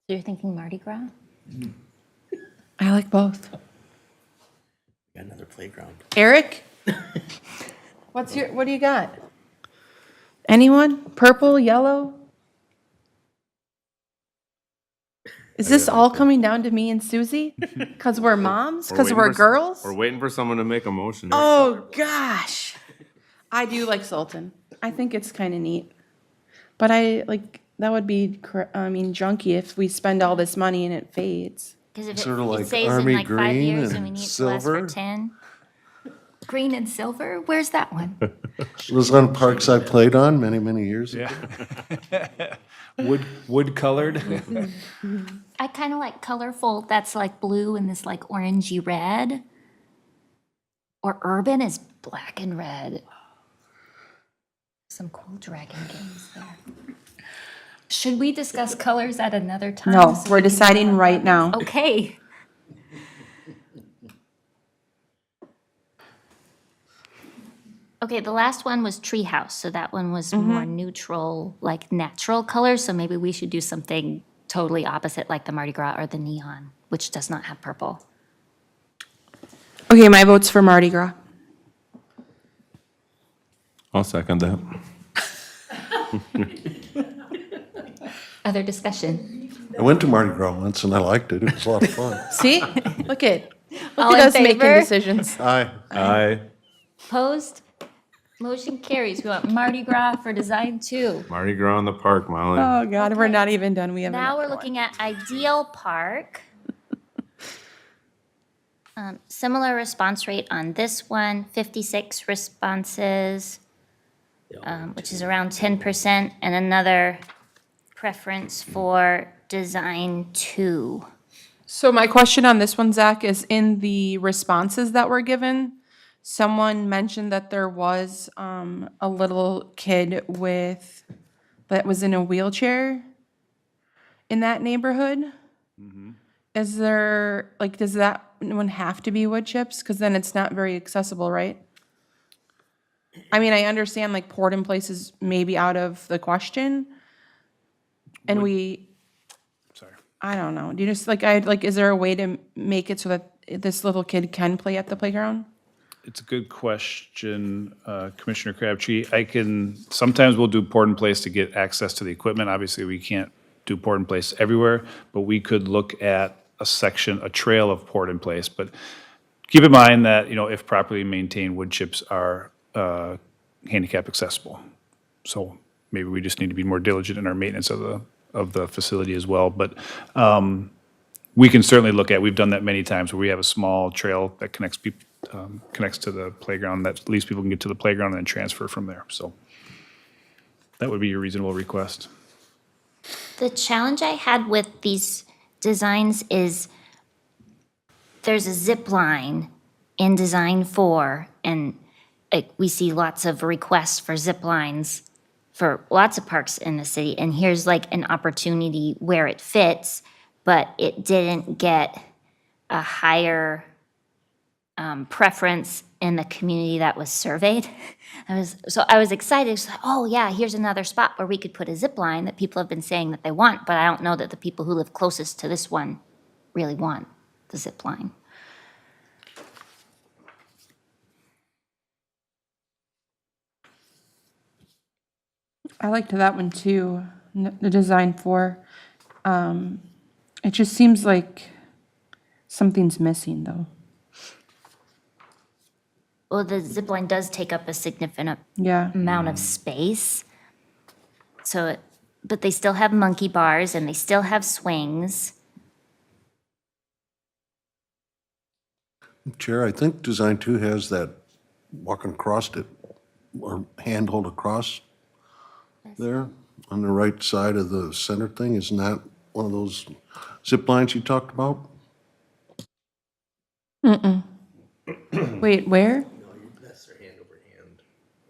[SPEAKER 1] So you're thinking Mardi Gras?
[SPEAKER 3] I like both.
[SPEAKER 5] Got another playground.
[SPEAKER 3] Eric? What do you got? Anyone? Purple, yellow? Is this all coming down to me and Susie? Because we're moms? Because
[SPEAKER 4] waiting
[SPEAKER 3] we're
[SPEAKER 4] for s-
[SPEAKER 3] girls?
[SPEAKER 4] We're waiting for someone to make a motion.
[SPEAKER 3] Oh, gosh. I do like Sultan. I think it's kind of neat. But that would be, junky if we spend all this money and it fades.
[SPEAKER 1] Because if
[SPEAKER 7] Sort of
[SPEAKER 1] it
[SPEAKER 7] like
[SPEAKER 1] stays in
[SPEAKER 7] army
[SPEAKER 1] like 5
[SPEAKER 7] green
[SPEAKER 1] years and we
[SPEAKER 7] and
[SPEAKER 1] need it to last for
[SPEAKER 7] silver.
[SPEAKER 1] 10. Green and silver? Where's that one?
[SPEAKER 7] Those on parks I played on many, many years ago.
[SPEAKER 2] Yeah. Wood colored.
[SPEAKER 1] I kind of like colorful, that's like blue and this like orangey red. Or urban is black and red. Some cool dragon games there. Should we discuss colors at another time?
[SPEAKER 3] No,
[SPEAKER 1] so
[SPEAKER 3] we're
[SPEAKER 1] we can-
[SPEAKER 3] deciding right now.
[SPEAKER 1] Okay. Okay, the last one was treehouse, so that one was more neutral, like natural colors, so maybe we should do something totally opposite, like the Mardi Gras or the neon, which does not have purple.
[SPEAKER 3] Okay, my vote's for Mardi Gras.
[SPEAKER 4] I'll second that.
[SPEAKER 1] Other discussion?
[SPEAKER 7] I went to Mardi Gras once and I liked it. It was a lot of fun.
[SPEAKER 3] See? Look at
[SPEAKER 1] All in
[SPEAKER 3] us making
[SPEAKER 1] favor?
[SPEAKER 3] decisions.
[SPEAKER 7] Aye.
[SPEAKER 4] Aye.
[SPEAKER 1] Opposed? Motion carries. We want Mardi Gras for design 2.
[SPEAKER 4] Mardi Gras in the park, Molly.
[SPEAKER 3] Oh, God, we're not even done. We have
[SPEAKER 1] Now we're
[SPEAKER 3] another one.
[SPEAKER 1] looking at ideal park. Similar response rate on this one, 56 responses, which is around 10%, and another preference for design 2.
[SPEAKER 3] So my question on this one, Zach, is in the responses that were given, someone mentioned that there was a little kid that was in a wheelchair in that neighborhood. Is there, does that one have to be wood chips? Because then it's not very accessible, right? I mean, I understand poured in place is maybe out of the question. And
[SPEAKER 2] Sorry.
[SPEAKER 3] I don't know. Do you just is there a way to make it so that this little kid can play at the playground?
[SPEAKER 2] It's a good question, Commissioner Crabtree. Sometimes we'll do port in place to get access to the equipment. Obviously, we can't do port in place everywhere, but we could look at a trail of port in place. But keep in mind that, if properly maintained, wood chips are handicap accessible. So maybe we just need to be more diligent in our maintenance of the facility as well. But we can certainly we've done that many times where we have a small trail that connects to the playground, that at least people can get to the playground and then transfer from there. So that would be a reasonable request.
[SPEAKER 1] The challenge I had with these designs is there's a zip line in design 4, and we see lots of requests for zip lines for lots of parks in the city, and here's an opportunity where it fits, but it didn't get a higher preference in the community that was surveyed. I was excited. It's oh yeah, here's another spot where we could put a zip line that people have been saying that they want, but I don't know that the people who live closest to this one really want the zip line.
[SPEAKER 3] I liked that one too, the design 4. It just seems like something's missing though.
[SPEAKER 1] Well, the zip line does take up a significant
[SPEAKER 3] Yeah.
[SPEAKER 1] amount of space. So but they still have monkey bars and they still have swings.
[SPEAKER 7] Chair, I think Design 2 has that walking across it, or handhold across there on the right side of the center thing. Isn't that one of those zip lines you talked about?
[SPEAKER 3] Wait, where?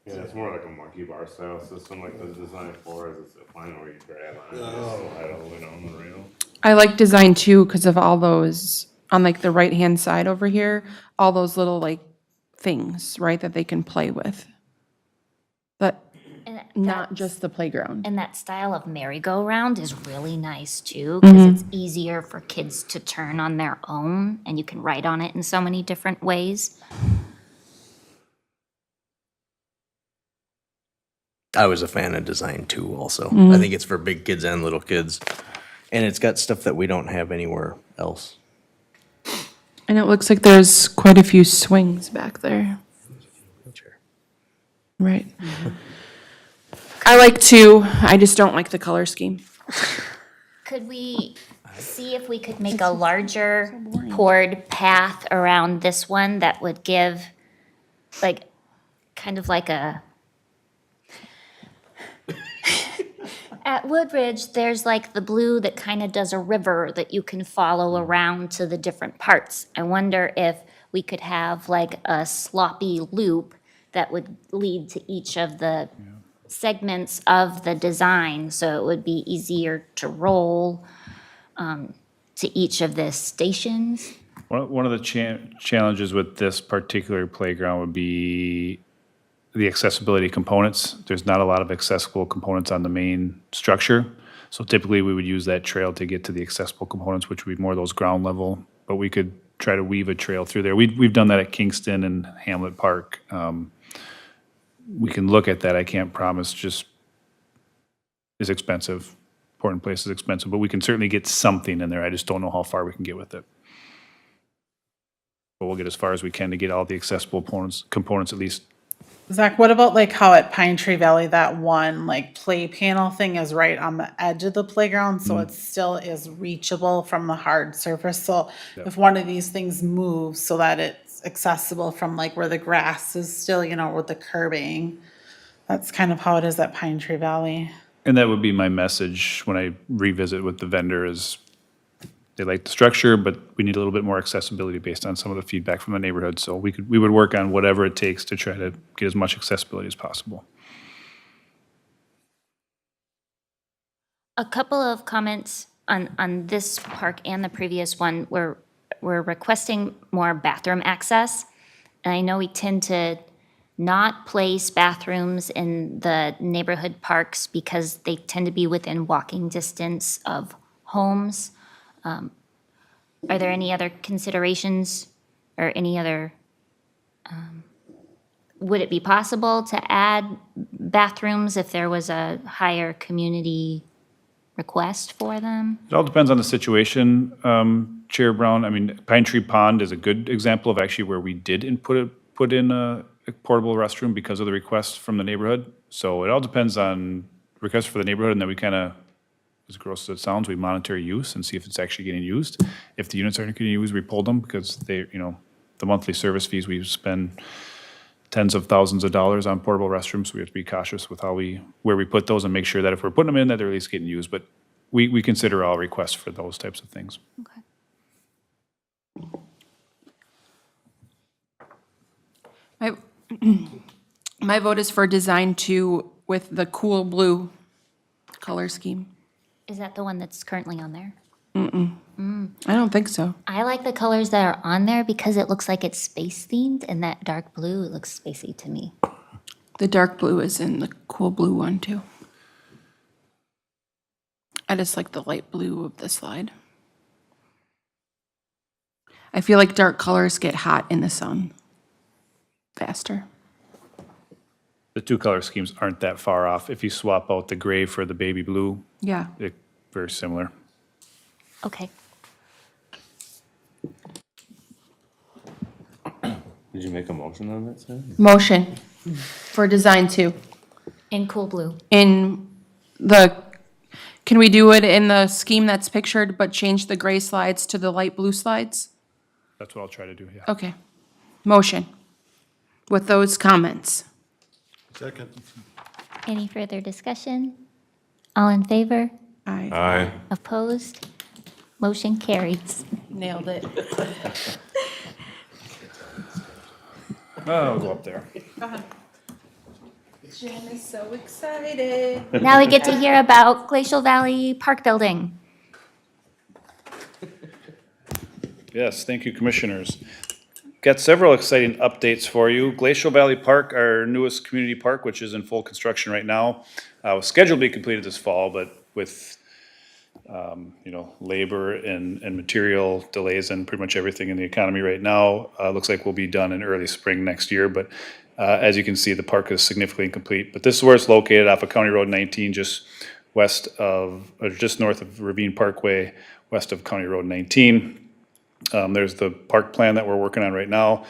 [SPEAKER 4] Yeah, it's more like a monkey bar style system, like the design floor is a zip line where you grab on it, and slide all the way down the rail.
[SPEAKER 3] I like design two because of all those, on like the right-hand side over here, all those little like things, right, that they can play with. But
[SPEAKER 1] And
[SPEAKER 3] not
[SPEAKER 1] that's-
[SPEAKER 3] just the playground.
[SPEAKER 1] And that style of merry-go-round is really nice too, because it's easier for kids to turn on their own, and you can write on it in so many different ways.
[SPEAKER 5] I was a fan of design too also. I think it's for big kids and little kids. And it's got stuff that we don't have anywhere else.
[SPEAKER 3] And it looks like there's quite a few swings back there. Right. I like two, I just don't like the color scheme.
[SPEAKER 1] Could we see if we could make a larger poured path around this one that would give, like, kind of like a... At Woodridge, there's like the blue that kind of does a river that you can follow around to the different parts. I wonder if we could have like a sloppy loop that would lead to each of the segments of the design, so it would be easier to roll to each of the stations.
[SPEAKER 2] One of the challenges with this particular playground would be the accessibility components. There's not a lot of accessible components on the main structure. So typically, we would use that trail to get to the accessible components, which would be more those ground level, but we could try to weave a trail through there. We've done that at Kingston and Hamlet Park. We can look at that. I can't promise, just is expensive. Important place is expensive, but we can certainly get something in there. I just don't know how far we can get with it. But we'll get as far as we can to get all the accessible components at least.
[SPEAKER 6] Zach, what about like how at Pine Tree Valley, that one like play panel thing is right on the edge of the playground, so it still is reachable from the hard surface. So if one of these things moves so that it's accessible from like where the grass is still, you know, with the curbing, that's kind of how it is at Pine Tree Valley.
[SPEAKER 2] And that would be my message when I revisit with the vendor is they like the structure, but we need a little bit more accessibility based on some of the feedback from the neighborhood. So we would work on whatever it takes to try to get as much accessibility as possible.
[SPEAKER 1] A couple of comments on this park and the previous one, we're requesting more bathroom access. And I know we tend to not place bathrooms in the neighborhood parks because they tend to be within walking distance of homes. Are there any other considerations or any other, would it be possible to add bathrooms if there was a higher community request for them?
[SPEAKER 2] It all depends on the situation, Chair Brown. I mean, Pine Tree Pond is a good example of actually where we did put in a portable restroom because of the request from the neighborhood. So it all depends on requests for the neighborhood, and then we kind of, as gross as it sounds, we monitor use and see if it's actually getting used. If the units aren't getting used, we pull them because they, you know, the monthly service fees, we spend tens of thousands of dollars on portable restrooms. So we have to be cautious with where we put those and make sure that if we're putting them in, that they're at least getting used. But we consider all requests for those types of things.
[SPEAKER 1] Okay.
[SPEAKER 3] My vote is for design two with the cool blue color scheme.
[SPEAKER 1] Is that the one that's currently on there?
[SPEAKER 3] I don't think so.
[SPEAKER 1] I like the colors that are on there because it looks like it's space themed, and that dark blue, it looks spacey to me.
[SPEAKER 3] The dark blue is in the cool blue one too. I just like the light blue of the slide. I feel like dark colors get hot in the sun faster.
[SPEAKER 2] The two color schemes aren't that far off. If you swap out the gray for the baby blue,
[SPEAKER 3] Yeah.
[SPEAKER 2] they're very similar.
[SPEAKER 1] Okay.
[SPEAKER 4] Did you make a motion on that, Sam?
[SPEAKER 3] Motion for design two
[SPEAKER 1] In cool blue.
[SPEAKER 3] in the Can we do it in the scheme that's pictured, but change the gray slides to the light blue slides?
[SPEAKER 2] That's what I'll try to do, yeah.
[SPEAKER 3] Okay. Motion with those comments.
[SPEAKER 7] Second.
[SPEAKER 1] Any further discussion? All in favor?
[SPEAKER 3] Aye.
[SPEAKER 4] Aye.
[SPEAKER 1] Opposed? Motion carries.
[SPEAKER 3] Nailed it.
[SPEAKER 2] Oh, I'll go up there.
[SPEAKER 3] Jen is so excited.
[SPEAKER 1] Now we get to hear about Glacial Valley Park Building.
[SPEAKER 2] Yes, thank you, commissioners. Got several exciting updates for you. Glacial Valley Park, our newest community park, which is in full construction right now, was scheduled to be completed this fall, but with labor and material delays and pretty much everything in the economy right now, looks like we'll be done in early spring next year. But as you can see, the park is significantly incomplete. But this is where it's located, off of County Road 19, just north of Ravine Parkway, west of County Road 19. There's the park plan that we're working on right now.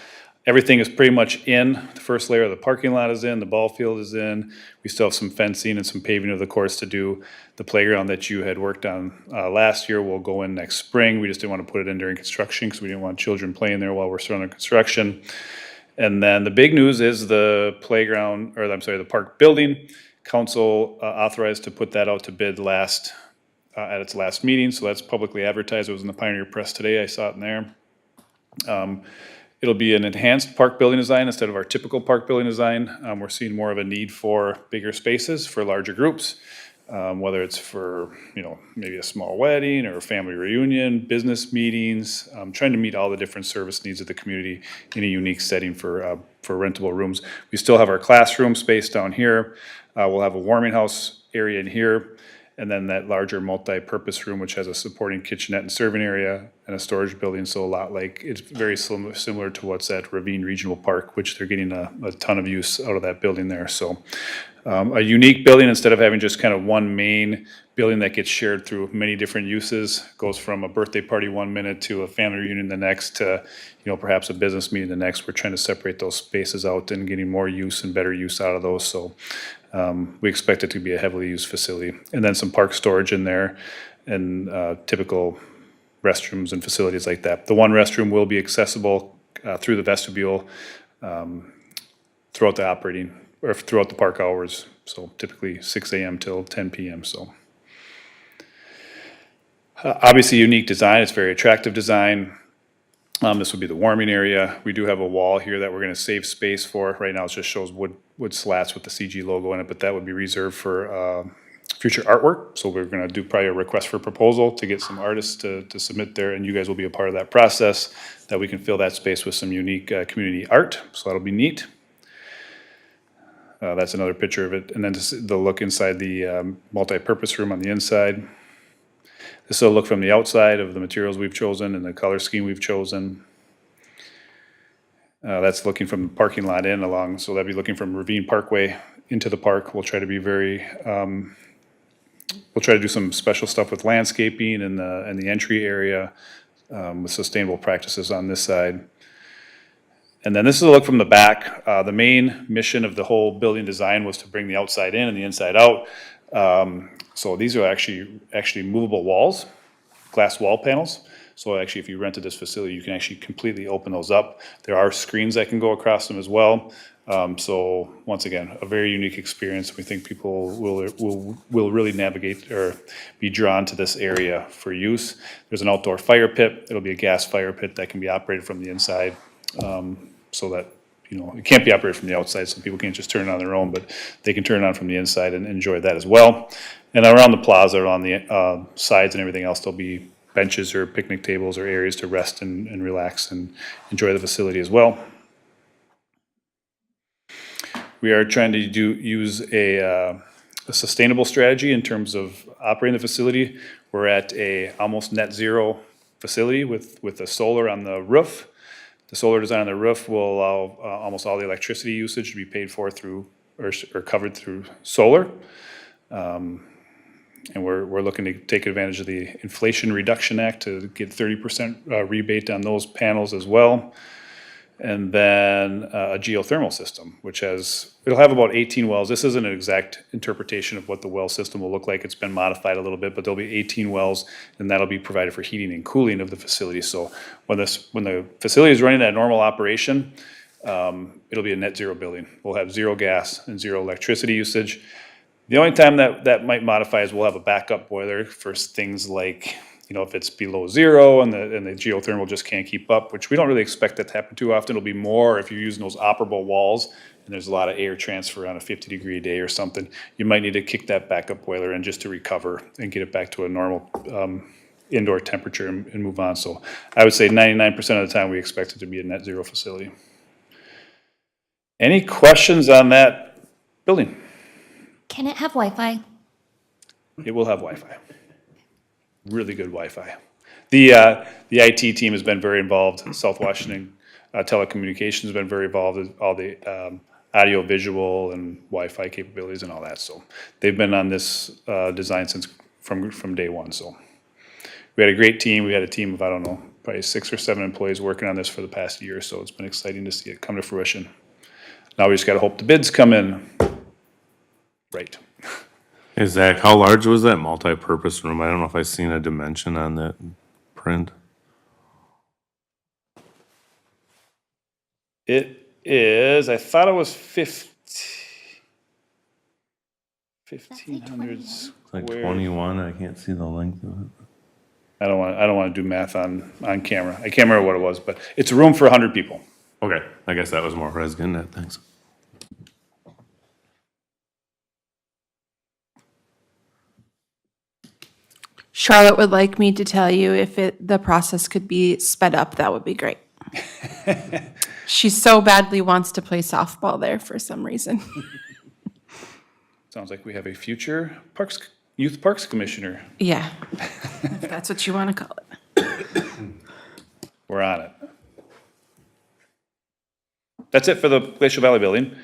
[SPEAKER 2] Everything is pretty much in. The first layer of the parking lot is in, the ball field is in. We still have some fencing and some paving of the course to do. The playground that you had worked on last year will go in next spring. We just didn't want to put it in during construction because we didn't want children playing there while we're still under construction. And then the big news is the the park building. Council authorized to put that out to bid at its last meeting, so that's publicly advertised. It was in the Pioneer Press today. I saw it in there. It'll be an enhanced park building design instead of our typical park building design. We're seeing more of a need for bigger spaces for larger groups, whether it's for, maybe a small wedding or a family reunion, business meetings, trying to meet all the different service needs of the community in a unique setting for rentable rooms. We still have our classroom space down here. We'll have a warming house area in here, and then that larger multi-purpose room, which has a supporting kitchenette and serving area and a storage building. So it's very similar to what's at Ravine Regional Park, which they're getting a ton of use out of that building there. So a unique building, instead of having just kind of one main building that gets shared through many different uses, goes from a birthday party 1 minute to a family reunion the next to, perhaps a business meeting the next. We're trying to separate those spaces out and getting more use and better use out of those. So we expect it to be a heavily used facility. And then some park storage in there and typical restrooms and facilities like that. The one restroom will be accessible through the vestibule throughout the park hours. So typically 6 a.m. till 10 p.m. So obviously unique design. It's very attractive design. This would be the warming area. We do have a wall here that we're going to save space for. Right now it just shows wood slats with the CG logo in it, but that would be reserved for future artwork. So we're going to do probably a request for proposal to get some artists to submit there, and you guys will be a part of that process, that we can fill that space with some unique community art. So that'll be neat. That's another picture of it. And then the look inside the multi-purpose room on the inside. This will look from the outside of the materials we've chosen and the color scheme we've chosen. That's looking from the parking lot in along, so that'd be looking from Ravine Parkway into the park. We'll try to be we'll try to do some special stuff with landscaping and the entry area with sustainable practices on this side. And then this is a look from the back. The main mission of the whole building design was to bring the outside in and the inside out. So these are actually movable walls, glass wall panels. So actually, if you rented this facility, you can actually completely open those up. There are screens that can go across them as well. So once again, a very unique experience. We think people will really navigate or be drawn to this area for use. There's an outdoor fire pit. It'll be a gas fire pit that can be operated from the inside, so that it can't be operated from the outside, so people can't just turn it on their own, but they can turn it on from the inside and enjoy that as well. And around the plaza, on the sides and everything else, there'll be benches or picnic tables or areas to rest and relax and enjoy the facility as well. We are trying to use a sustainable strategy in terms of operating the facility. We're at a almost net zero facility with the solar on the roof. The solar design on the roof will allow almost all the electricity usage to be paid for through or covered through solar. And we're looking to take advantage of the Inflation Reduction Act to get 30% rebate on those panels as well. And then a geothermal system, which it'll have about 18 wells. This isn't an exact interpretation of what the well system will look like. It's been modified a little bit, but there'll be 18 wells, and that'll be provided for heating and cooling of the facility. So when the facility is running at normal operation, it'll be a net zero building. We'll have zero gas and zero electricity usage. The only time that might modify is we'll have a backup boiler for things like, if it's below zero and the geothermal just can't keep up, which we don't really expect that to happen too often. It'll be more if you're using those operable walls and there's a lot of air transfer on a 50-degree day or something. You might need to kick that backup boiler in just to recover and get it back to a normal indoor temperature and move on. So I would say 99% of the time we expect it to be a net zero facility. Any questions on that building?
[SPEAKER 1] Can it have Wi-Fi?
[SPEAKER 2] It will have Wi-Fi. Really good Wi-Fi. The IT team has been very involved. South Washington Telecommunications has been very involved in all the audio, visual, and Wi-Fi capabilities and all that. So they've been on this design from day one. So we had a great team. We had a team of, I don't know, probably 6 or 7 employees working on this for the past year. So it's been exciting to see it come to fruition. Now we just got to hope the bids come in right.
[SPEAKER 4] Hey, Zach, how large was that multi-purpose room? I don't know if I seen a dimension on that print.
[SPEAKER 2] It is, I thought it was 1,500
[SPEAKER 4] It's like
[SPEAKER 2] square.
[SPEAKER 4] 21, I can't see the length of it.
[SPEAKER 2] I don't want to do math on camera. I can't remember what it was, but it's a room for 100 people.
[SPEAKER 4] Okay, I guess that was more what I was getting at, thanks.
[SPEAKER 3] Charlotte would like me to tell you if the process could be sped up, that would be great. She so badly wants to play softball there for some reason.
[SPEAKER 2] Sounds like we have a future youth parks commissioner.
[SPEAKER 3] Yeah, if that's what you want to call it.
[SPEAKER 2] We're on it. That's it for the Glacial Valley building.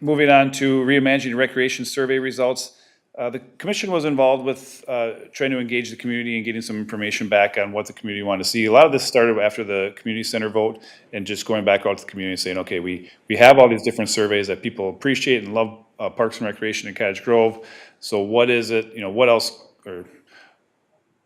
[SPEAKER 2] Moving on to Reimagining Recreation survey results. The commission was involved with trying to engage the community and getting some information back on what the community wanted to see. A lot of this started after the community center vote and just going back out to the community and saying, okay, we have all these different surveys that people appreciate and love Parks and Recreation in Cottage Grove. So what is it, what else, or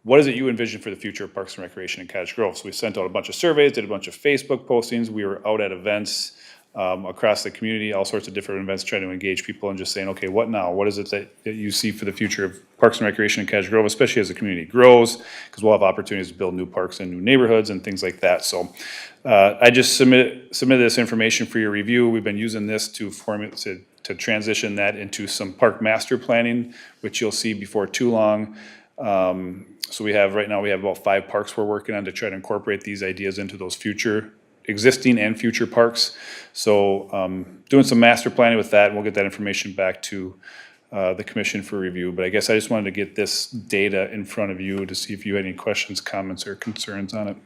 [SPEAKER 2] what is it you envision for the future of Parks and Recreation in Cottage Grove? So we sent out a bunch of surveys, did a bunch of Facebook postings. We were out at events across the community, all sorts of different events, trying to engage people and just saying, okay, what now? What is it that you see for the future of Parks and Recreation in Cottage Grove, especially as the community grows, because we'll have opportunities to build new parks and new neighborhoods and things like that. So I just submitted this information for your review. We've been using this to transition that into some park master planning, which you'll see before too long. So right now we have about 5 parks we're working on to try to incorporate these ideas into those existing and future parks. So doing some master planning with that, and we'll get that information back to the commission for review. But I guess I just wanted to get this data in front of you to see if you had any questions, comments, or concerns on it.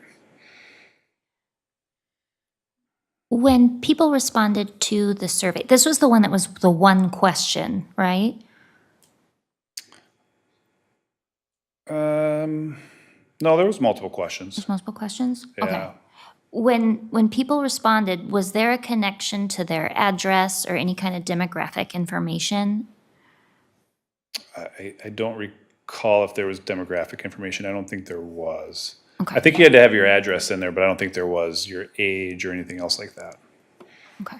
[SPEAKER 1] When people responded to the survey, this was the one that was the one question, right?
[SPEAKER 2] No, there was multiple questions.
[SPEAKER 1] There's multiple questions?
[SPEAKER 2] Yeah.
[SPEAKER 1] Okay. When people responded, was there a connection to their address or any kind of demographic information?
[SPEAKER 2] I don't recall if there was demographic information. I don't think there was.
[SPEAKER 1] Okay.
[SPEAKER 2] I think you had to have your address in there, but I don't think there was your age or anything else like that.
[SPEAKER 1] Okay.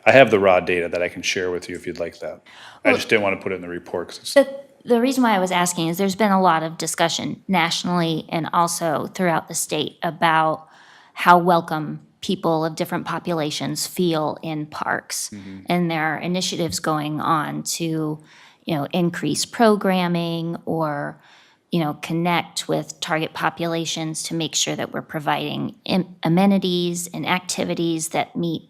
[SPEAKER 2] I have the raw data that I can share with you if you'd like that. I just didn't want to put it in the report because it's
[SPEAKER 1] The reason why I was asking is there's been a lot of discussion nationally and also throughout the state about how welcome people of different populations feel in parks. And there are initiatives going on to, increase programming or, connect with target populations to make sure that we're providing amenities and activities that meet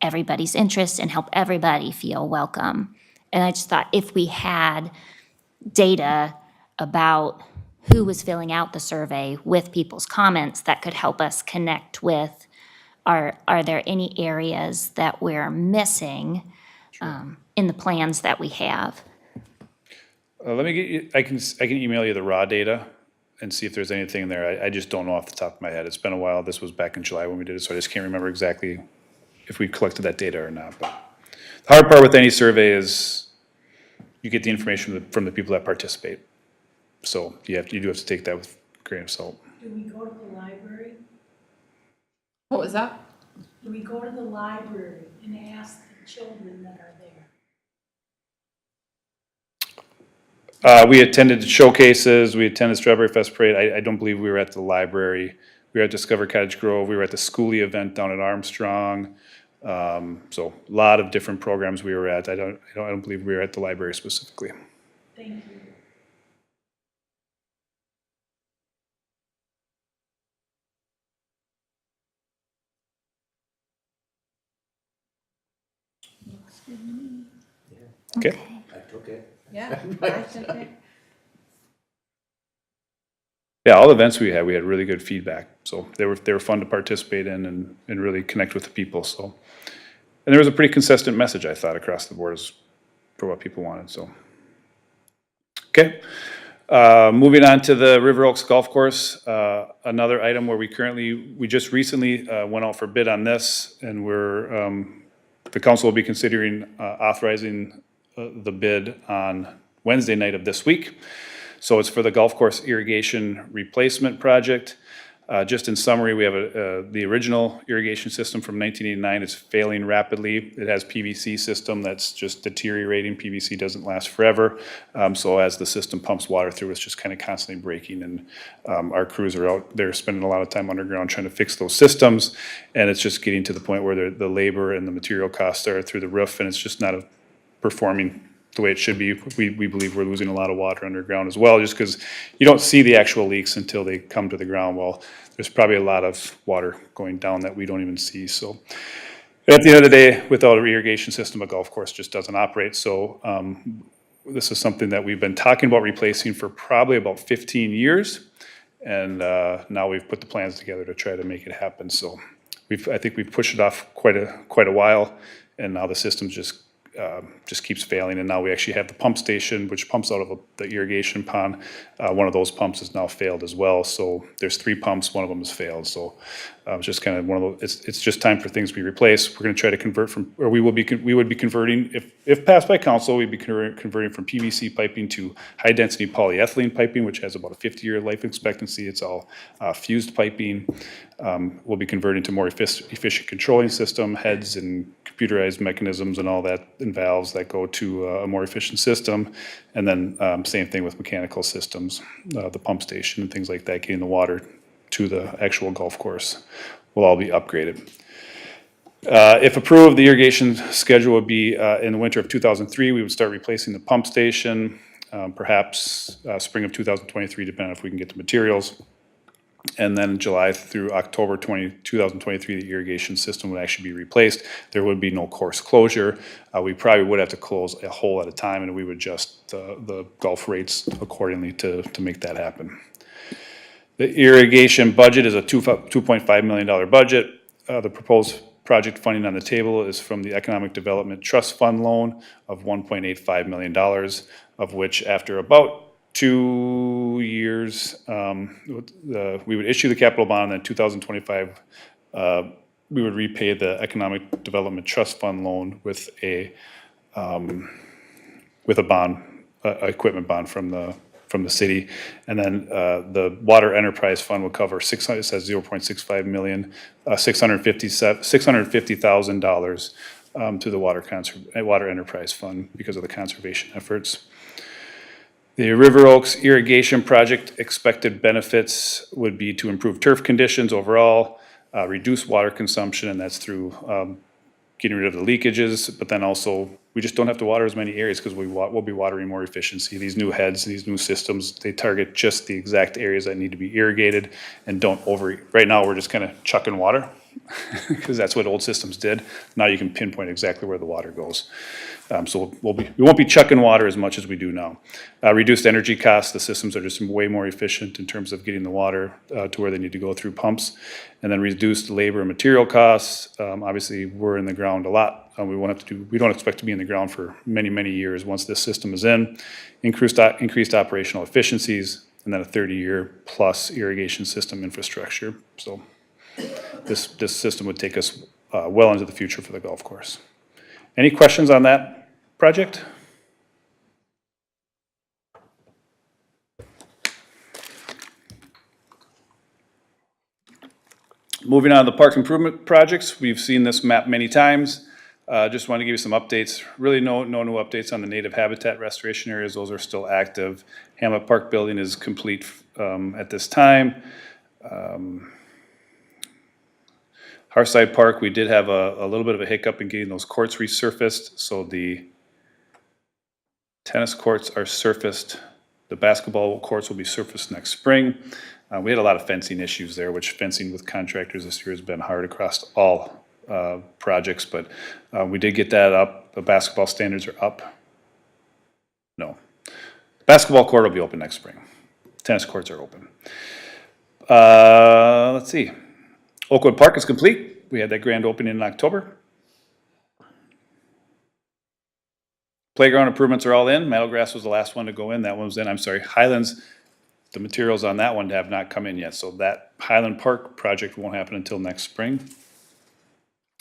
[SPEAKER 1] everybody's interests and help everybody feel welcome. And I just thought if we had data about who was filling out the survey with people's comments, that could help us connect with, are there any areas that we're missing in the plans that we have?
[SPEAKER 2] let me get you, I can email you the raw data and see if there's anything in there. I just don't know off the top of my head. It's been a while. This was back in July when we did it, so I just can't remember exactly if we collected that data or not. But the hard part with any survey is you get the information from the people that participate. So you do have to take that with a grain of salt.
[SPEAKER 9] Do we go to the library?
[SPEAKER 3] What was that?
[SPEAKER 9] Do we go to the library and ask the children that are there?
[SPEAKER 2] We attended showcases, we attended Strawberry Fest Parade. I don't believe we were at the library. We were at Discover Cottage Grove, we were at the Schoolie event down at Armstrong. So a lot of different programs we were at. I don't believe we were at the library specifically.
[SPEAKER 9] Thank you.
[SPEAKER 2] Okay.
[SPEAKER 3] Yeah.
[SPEAKER 2] Yeah, all the events we had really good feedback. So they were fun to participate in and really connect with the people, so. And there was a pretty consistent message, I thought, across the board for what people wanted, so. Okay. Moving on to the River Oaks Golf Course, another item where we just recently went out for bid on this, and the council will be considering authorizing the bid on Wednesday night of this week. So it's for the golf course irrigation replacement project. Just in summary, we have the original irrigation system from 1989. It's failing rapidly. It has PVC system that's just deteriorating. PVC doesn't last forever. So as the system pumps water through, it's just kind of constantly breaking. And our crews are out there spending a lot of time underground trying to fix those systems. And it's just getting to the point where the labor and the material costs are through the roof, and it's just not performing the way it should be. We believe we're losing a lot of water underground as well, just because you don't see the actual leaks until they come to the ground. Well, there's probably a lot of water going down that we don't even see. So at the end of the day, without an irrigation system, a golf course just doesn't operate. So this is something that we've been talking about replacing for probably about 15 years. And now we've put the plans together to try to make it happen. So I think we've pushed it off quite a while, and now the system's just keeps failing. And now we actually have the pump station, which pumps out of the irrigation pond. One of those pumps has now failed as well. So there's 3 pumps, one of them has failed. So it's just kind of one of those, it's just time for things to be replaced. We're going to try to convert we would be converting, if passed by council, we'd be converting from PVC piping to high density polyethylene piping, which has about a 50-year life expectancy. It's all fused piping. We'll be converting to more efficient controlling system, heads and computerized mechanisms and all that, and valves that go to a more efficient system. And then same thing with mechanical systems, the pump station and things like that, getting the water to the actual golf course will all be upgraded. If approved, the irrigation schedule would be in the winter of 2003, we would start replacing the pump station, perhaps spring of 2023, depending on if we can get the materials. And then July through October 2023, the irrigation system would actually be replaced. There would be no course closure. We probably would have to close a hole at a time, and we would adjust the golf rates accordingly to make that happen. The irrigation budget is a $2.5 million budget. The proposed project funding on the table is from the Economic Development Trust Fund loan of $1.85 million, of which after about 2 years, we would issue the capital bond, and in 2025, we would repay the Economic Development Trust Fund loan with a bond, equipment bond from the city. And then the Water Enterprise Fund will cover it says 0.65 million, $650,000 to the Water Enterprise Fund because of the conservation efforts. The River Oaks irrigation project expected benefits would be to improve turf conditions overall, reduce water consumption, and that's through getting rid of the leakages, but then also we just don't have to water as many areas because we'll be watering more efficiency. These new heads, these new systems, they target just the exact areas that need to be irrigated and don't right now we're just kind of chucking water because that's what old systems did. Now you can pinpoint exactly where the water goes. So we won't be chucking water as much as we do now. Reduced energy costs. The systems are just way more efficient in terms of getting the water to where they need to go through pumps. And then reduced labor and material costs. Obviously, we're in the ground a lot. We don't expect to be in the ground for many, many years once this system is in. Increased operational efficiencies. and then a 30-year plus irrigation system infrastructure. So this system would take us well into the future for the golf course. Any questions on that project? Moving on to the park improvement projects, we've seen this map many times. Just want to give you some updates. Really no new updates on the native habitat restoration areas. Those are still active. Hamlet Park building is complete at this time. Hearthside Park, we did have a little bit of a hiccup in getting those courts resurfaced. So the tennis courts are surfaced. The basketball courts will be surfaced next spring. We had a lot of fencing issues there, which fencing with contractors this year has been hard across all projects, but we did get that up. The basketball standards are up. No. Basketball court will be open next spring. Tennis courts are open. Let's see. Oakwood Park is complete. We had that grand opening in October. Playground improvements are all in. Meadowgrass was the last one to go in. That one was in. I'm sorry, Highlands. The materials on that one have not come in yet, so that Highland Park project won't happen until next spring.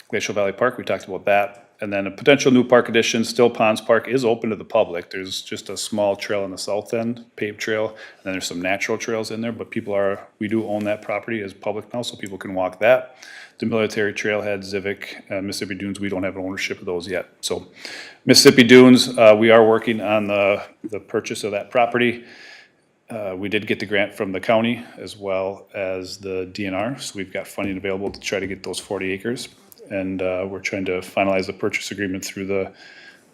[SPEAKER 2] Glacial Valley Park, we talked about that. And then a potential new park addition, Still Ponds Park is open to the public. There's just a small trail on the south end, paved trail, and then there's some natural trails in there, but we do own that property as public now, so people can walk that. The Military Trailhead, Civic, Mississippi Dunes, we don't have ownership of those yet. So Mississippi Dunes, we are working on the purchase of that property. We did get the grant from the county as well as the DNR, so we've got funding available to try to get those 40 acres. And we're trying to finalize the purchase agreement through the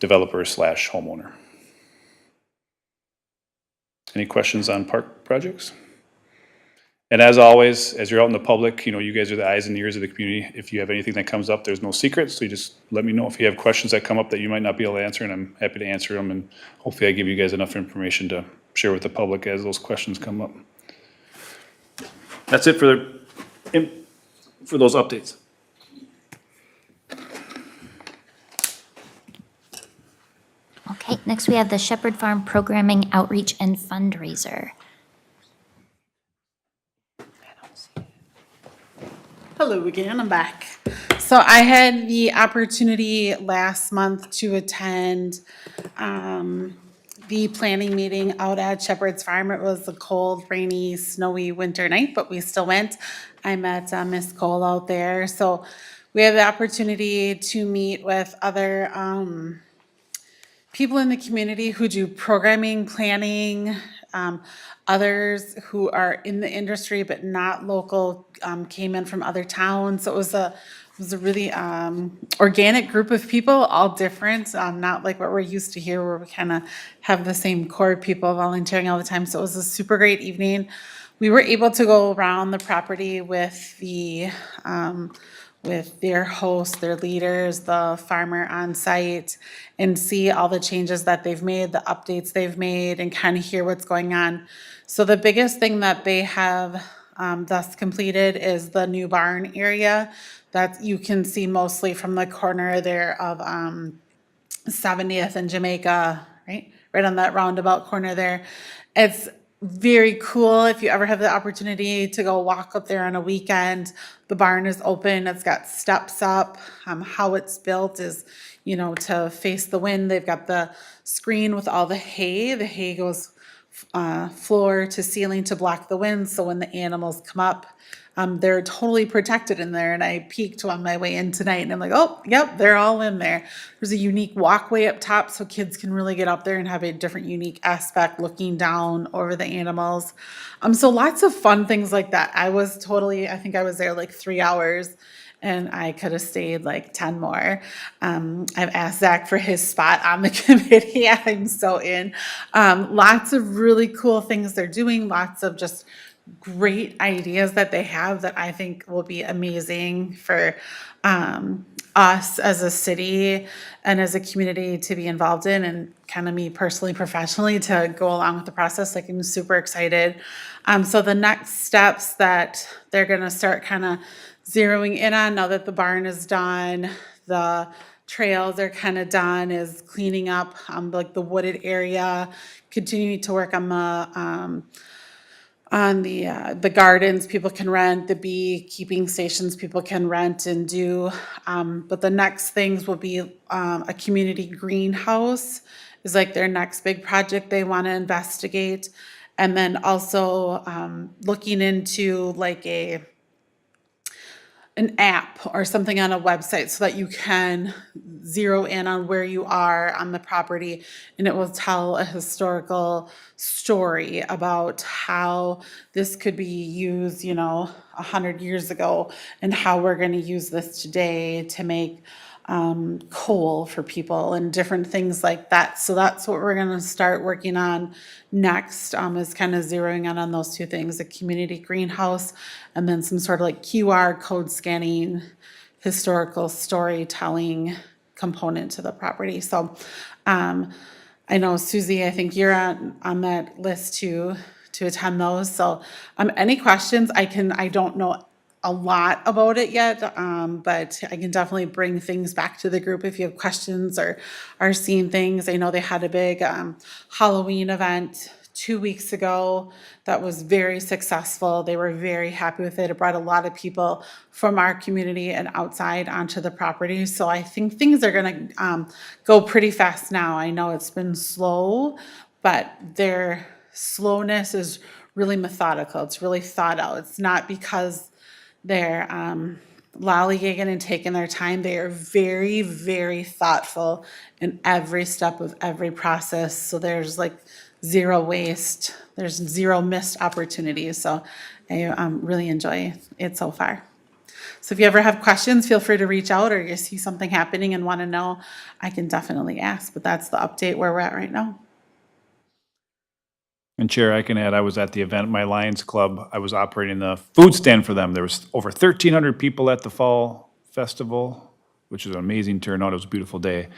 [SPEAKER 2] developer / homeowner. Any questions on park projects? And as always, as you're out in the public, you guys are the eyes and ears of the community. If you have anything that comes up, there's no secret, so you just let me know if you have questions that come up that you might not be able to answer, and I'm happy to answer them, and hopefully I give you guys enough information to share with the public as those questions come up. That's it for those updates.
[SPEAKER 1] Okay, next we have the Shepard Farm Programming Outreach and Fundraiser.
[SPEAKER 6] Hello again, I'm back. So I had the opportunity last month to attend the planning meeting out at Shepard's Farm. It was a cold, rainy, snowy winter night, but we still went. I met Miss Cole out there. So we had the opportunity to meet with other people in the community who do programming, planning, others who are in the industry but not local, came in from other towns. So it was a really organic group of people, all different, not like what we're used to here where we kind of have the same core people volunteering all the time. So it was a super great evening. We were able to go around the property with their hosts, their leaders, the farmer on site, and see all the changes that they've made, the updates they've made, and kind of hear what's going on. So the biggest thing that they have thus completed is the new barn area that you can see mostly from the corner there of 70th and Jamaica, right on that roundabout corner there. It's very cool. If you ever have the opportunity to go walk up there on a weekend, the barn is open. It's got steps up. How it's built is, to face the wind. They've got the screen with all the hay. The hay goes floor to ceiling to block the wind. So when the animals come up, they're totally protected in there. And I peeked on my way in tonight and I'm like, oh, yep, they're all in there. There's a unique walkway up top so kids can really get up there and have a different unique aspect looking down over the animals. So lots of fun things like that. I think I was there like 3 hours and I could have stayed like 10 more. I've asked Zach for his spot on the committee. I'm so in. Lots of really cool things they're doing, lots of just great ideas that they have that I think will be amazing for us as a city and as a community to be involved in, and kind of me personally, professionally, to go along with the process. Like, I'm super excited. So the next steps that they're going to start kind of zeroing in on now that the barn is done, the trails are kind of done, is cleaning up like the wooded area, continuing to work on the on the gardens, people can rent, the beekeeping stations, people can rent and do. But the next things will be a community greenhouse is like their next big project they want to investigate. And then also looking into like an app or something on a website so that you can zero in on where you are on the property, and it will tell a historical story about how this could be used, 100 years ago, and how we're going to use this today to make coal for people and different things like that. So that's what we're going to start working on next, is kind of zeroing in on those two things, a community greenhouse and then some sort of like QR code scanning, historical storytelling component to the property. So I know, Susie, I think you're on that list to attend those. So any questions, I don't know a lot about it yet, but I can definitely bring things back to the group if you have questions or are seeing things. I know they had a big Halloween event 2 weeks ago that was very successful. They were very happy with it. It brought a lot of people from our community and outside onto the property. So I think things are going to go pretty fast now. I know it's been slow, but their slowness is really methodical. It's really thought out. It's not because they're lollygagging and taking their time. They are very, very thoughtful in every step of every process. So there's like zero waste. There's zero missed opportunities. So I really enjoy it so far. So if you ever have questions, feel free to reach out, or you see something happening and want to know, I can definitely ask. But that's the update where we're at right now.
[SPEAKER 2] And Chair, I can add, I was at the event, my Lions Club, I was operating the food stand for them. There was over 1,300 people at the Fall Festival, which was an amazing turnout. It was a beautiful day.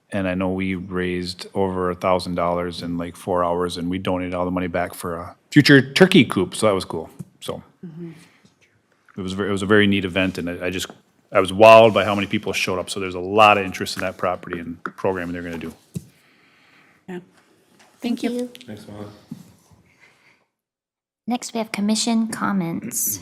[SPEAKER 2] And I know we raised over $1,000 in like 4 hours, and we donated all the money back for a future turkey coop, so that was cool. So it was a very neat event, and I was wowed by how many people showed up. So there's a lot of interest in that property and programming they're gonna do.
[SPEAKER 6] Yeah. Thank you.
[SPEAKER 4] Thanks, Molly.
[SPEAKER 1] Next, we have commission comments.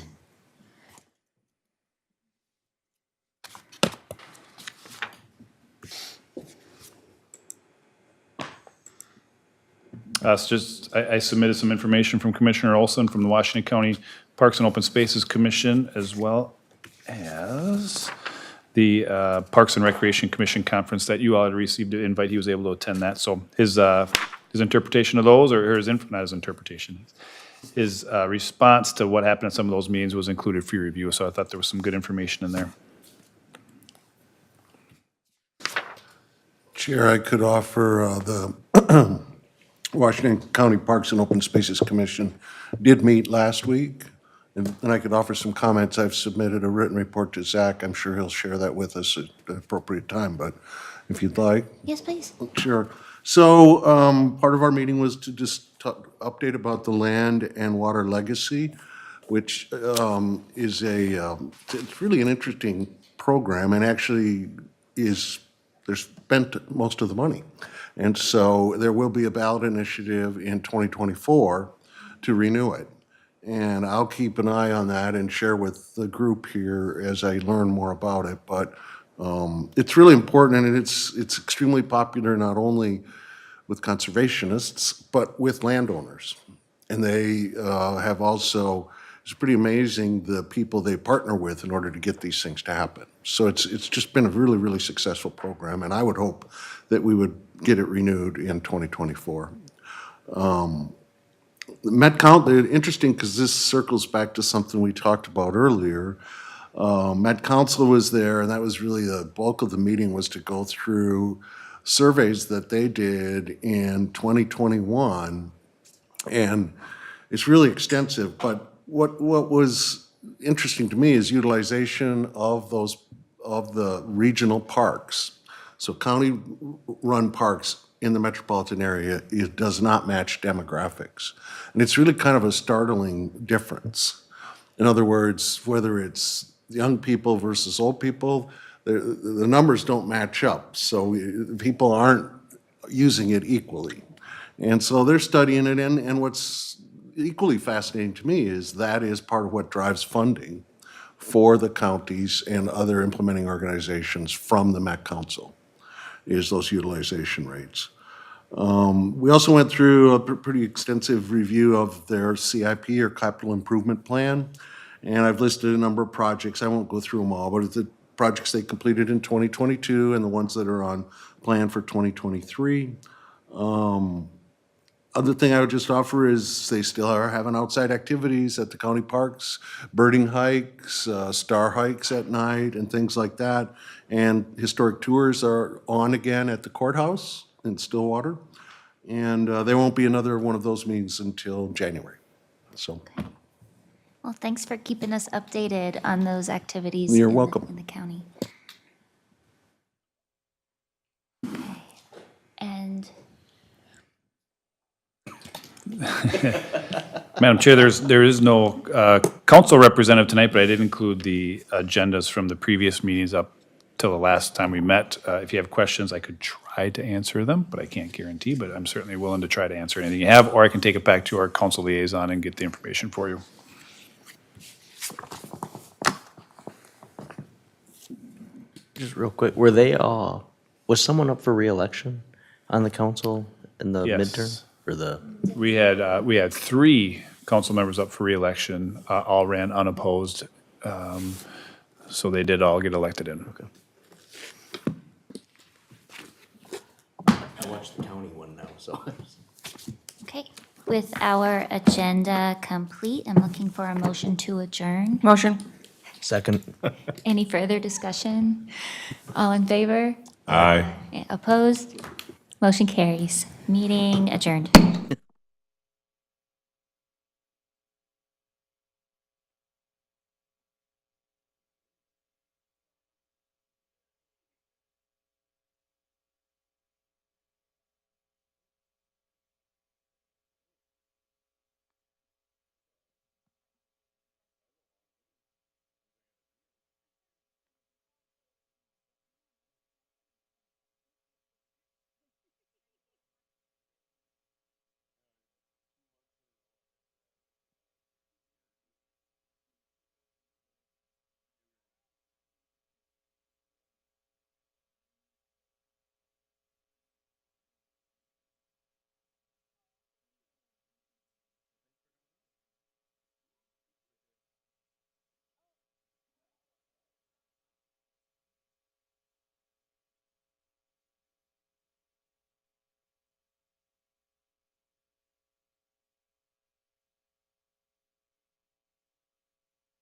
[SPEAKER 2] It's just, I submitted some information from Commissioner Olson from the Washington County Parks and Open Spaces Commission, as well as the Parks and Recreation Commission Conference that you all had received an invite. He was able to attend that. So his interpretation of those, or not his interpretation, his response to what happened at some of those meetings was included for your review. So I thought there was some good information in there.
[SPEAKER 7] Chair, I could offer the Washington County Parks and Open Spaces Commission did meet last week, and I could offer some comments. I've submitted a written report to Zach. I'm sure he'll share that with us at the appropriate time, but if you'd like.
[SPEAKER 1] Yes, please.
[SPEAKER 7] Sure. So part of our meeting was to just update about the land and water legacy, which is it's really an interesting program, and actually they're spent most of the money. And so there will be a ballot initiative in 2024 to renew it. And I'll keep an eye on that and share with the group here as I learn more about it. But it's really important, and it's extremely popular not only with conservationists, but with landowners. And they have also, it's pretty amazing the people they partner with in order to get these things to happen. So it's just been a really, really successful program, and I would hope that we would get it renewed in 2024. The Met Council, interesting because this circles back to something we talked about earlier. Met Council was there, and that was really the bulk of the meeting, was to go through surveys that they did in 2021, and it's really extensive. But what was interesting to me is utilization of the regional parks. So county-run parks in the metropolitan area, it does not match demographics. And it's really kind of a startling difference. In other words, whether it's young people versus old people, the numbers don't match up. So people aren't using it equally. And so they're studying it, and what's equally fascinating to me is that is part of what drives funding for the counties and other implementing organizations from the MEC Council, is those utilization rates. We also went through a pretty extensive review of their CIP or capital improvement plan. And I've listed a number of projects. I won't go through them all, but it's the projects they completed in 2022 and the ones that are on plan for 2023. Other thing I would just offer is they still are having outside activities at the county parks, birding hikes, star hikes at night and things like that. And historic tours are on again at the courthouse in Stillwater. And there won't be another one of those meetings until January. So
[SPEAKER 1] Well, thanks for keeping us updated on those activities.
[SPEAKER 7] You're
[SPEAKER 1] in the-
[SPEAKER 7] welcome.
[SPEAKER 1] In the county. Okay. And
[SPEAKER 2] Madam Chair, there is no council representative tonight, but I did include the agendas from the previous meetings up till the last time we met. If you have questions, I could try to answer them, but I can't guarantee, but I'm certainly willing to try to answer anything you have, or I can take it back to our council liaison and get the information for you.
[SPEAKER 5] Just real quick, were they all, was someone up for reelection on the council in the
[SPEAKER 2] Yes.
[SPEAKER 5] midterm? Or the,
[SPEAKER 2] We had 3 council members up for reelection, all ran unopposed. So they did all get elected in.
[SPEAKER 5] okay. I watched the county one now, so.
[SPEAKER 1] okay, with our agenda complete, I'm looking for a motion to adjourn.
[SPEAKER 3] Motion.
[SPEAKER 5] Second.
[SPEAKER 1] Any further discussion? All in favor?
[SPEAKER 4] Aye.
[SPEAKER 1] Opposed? Motion carries. Meeting adjourned.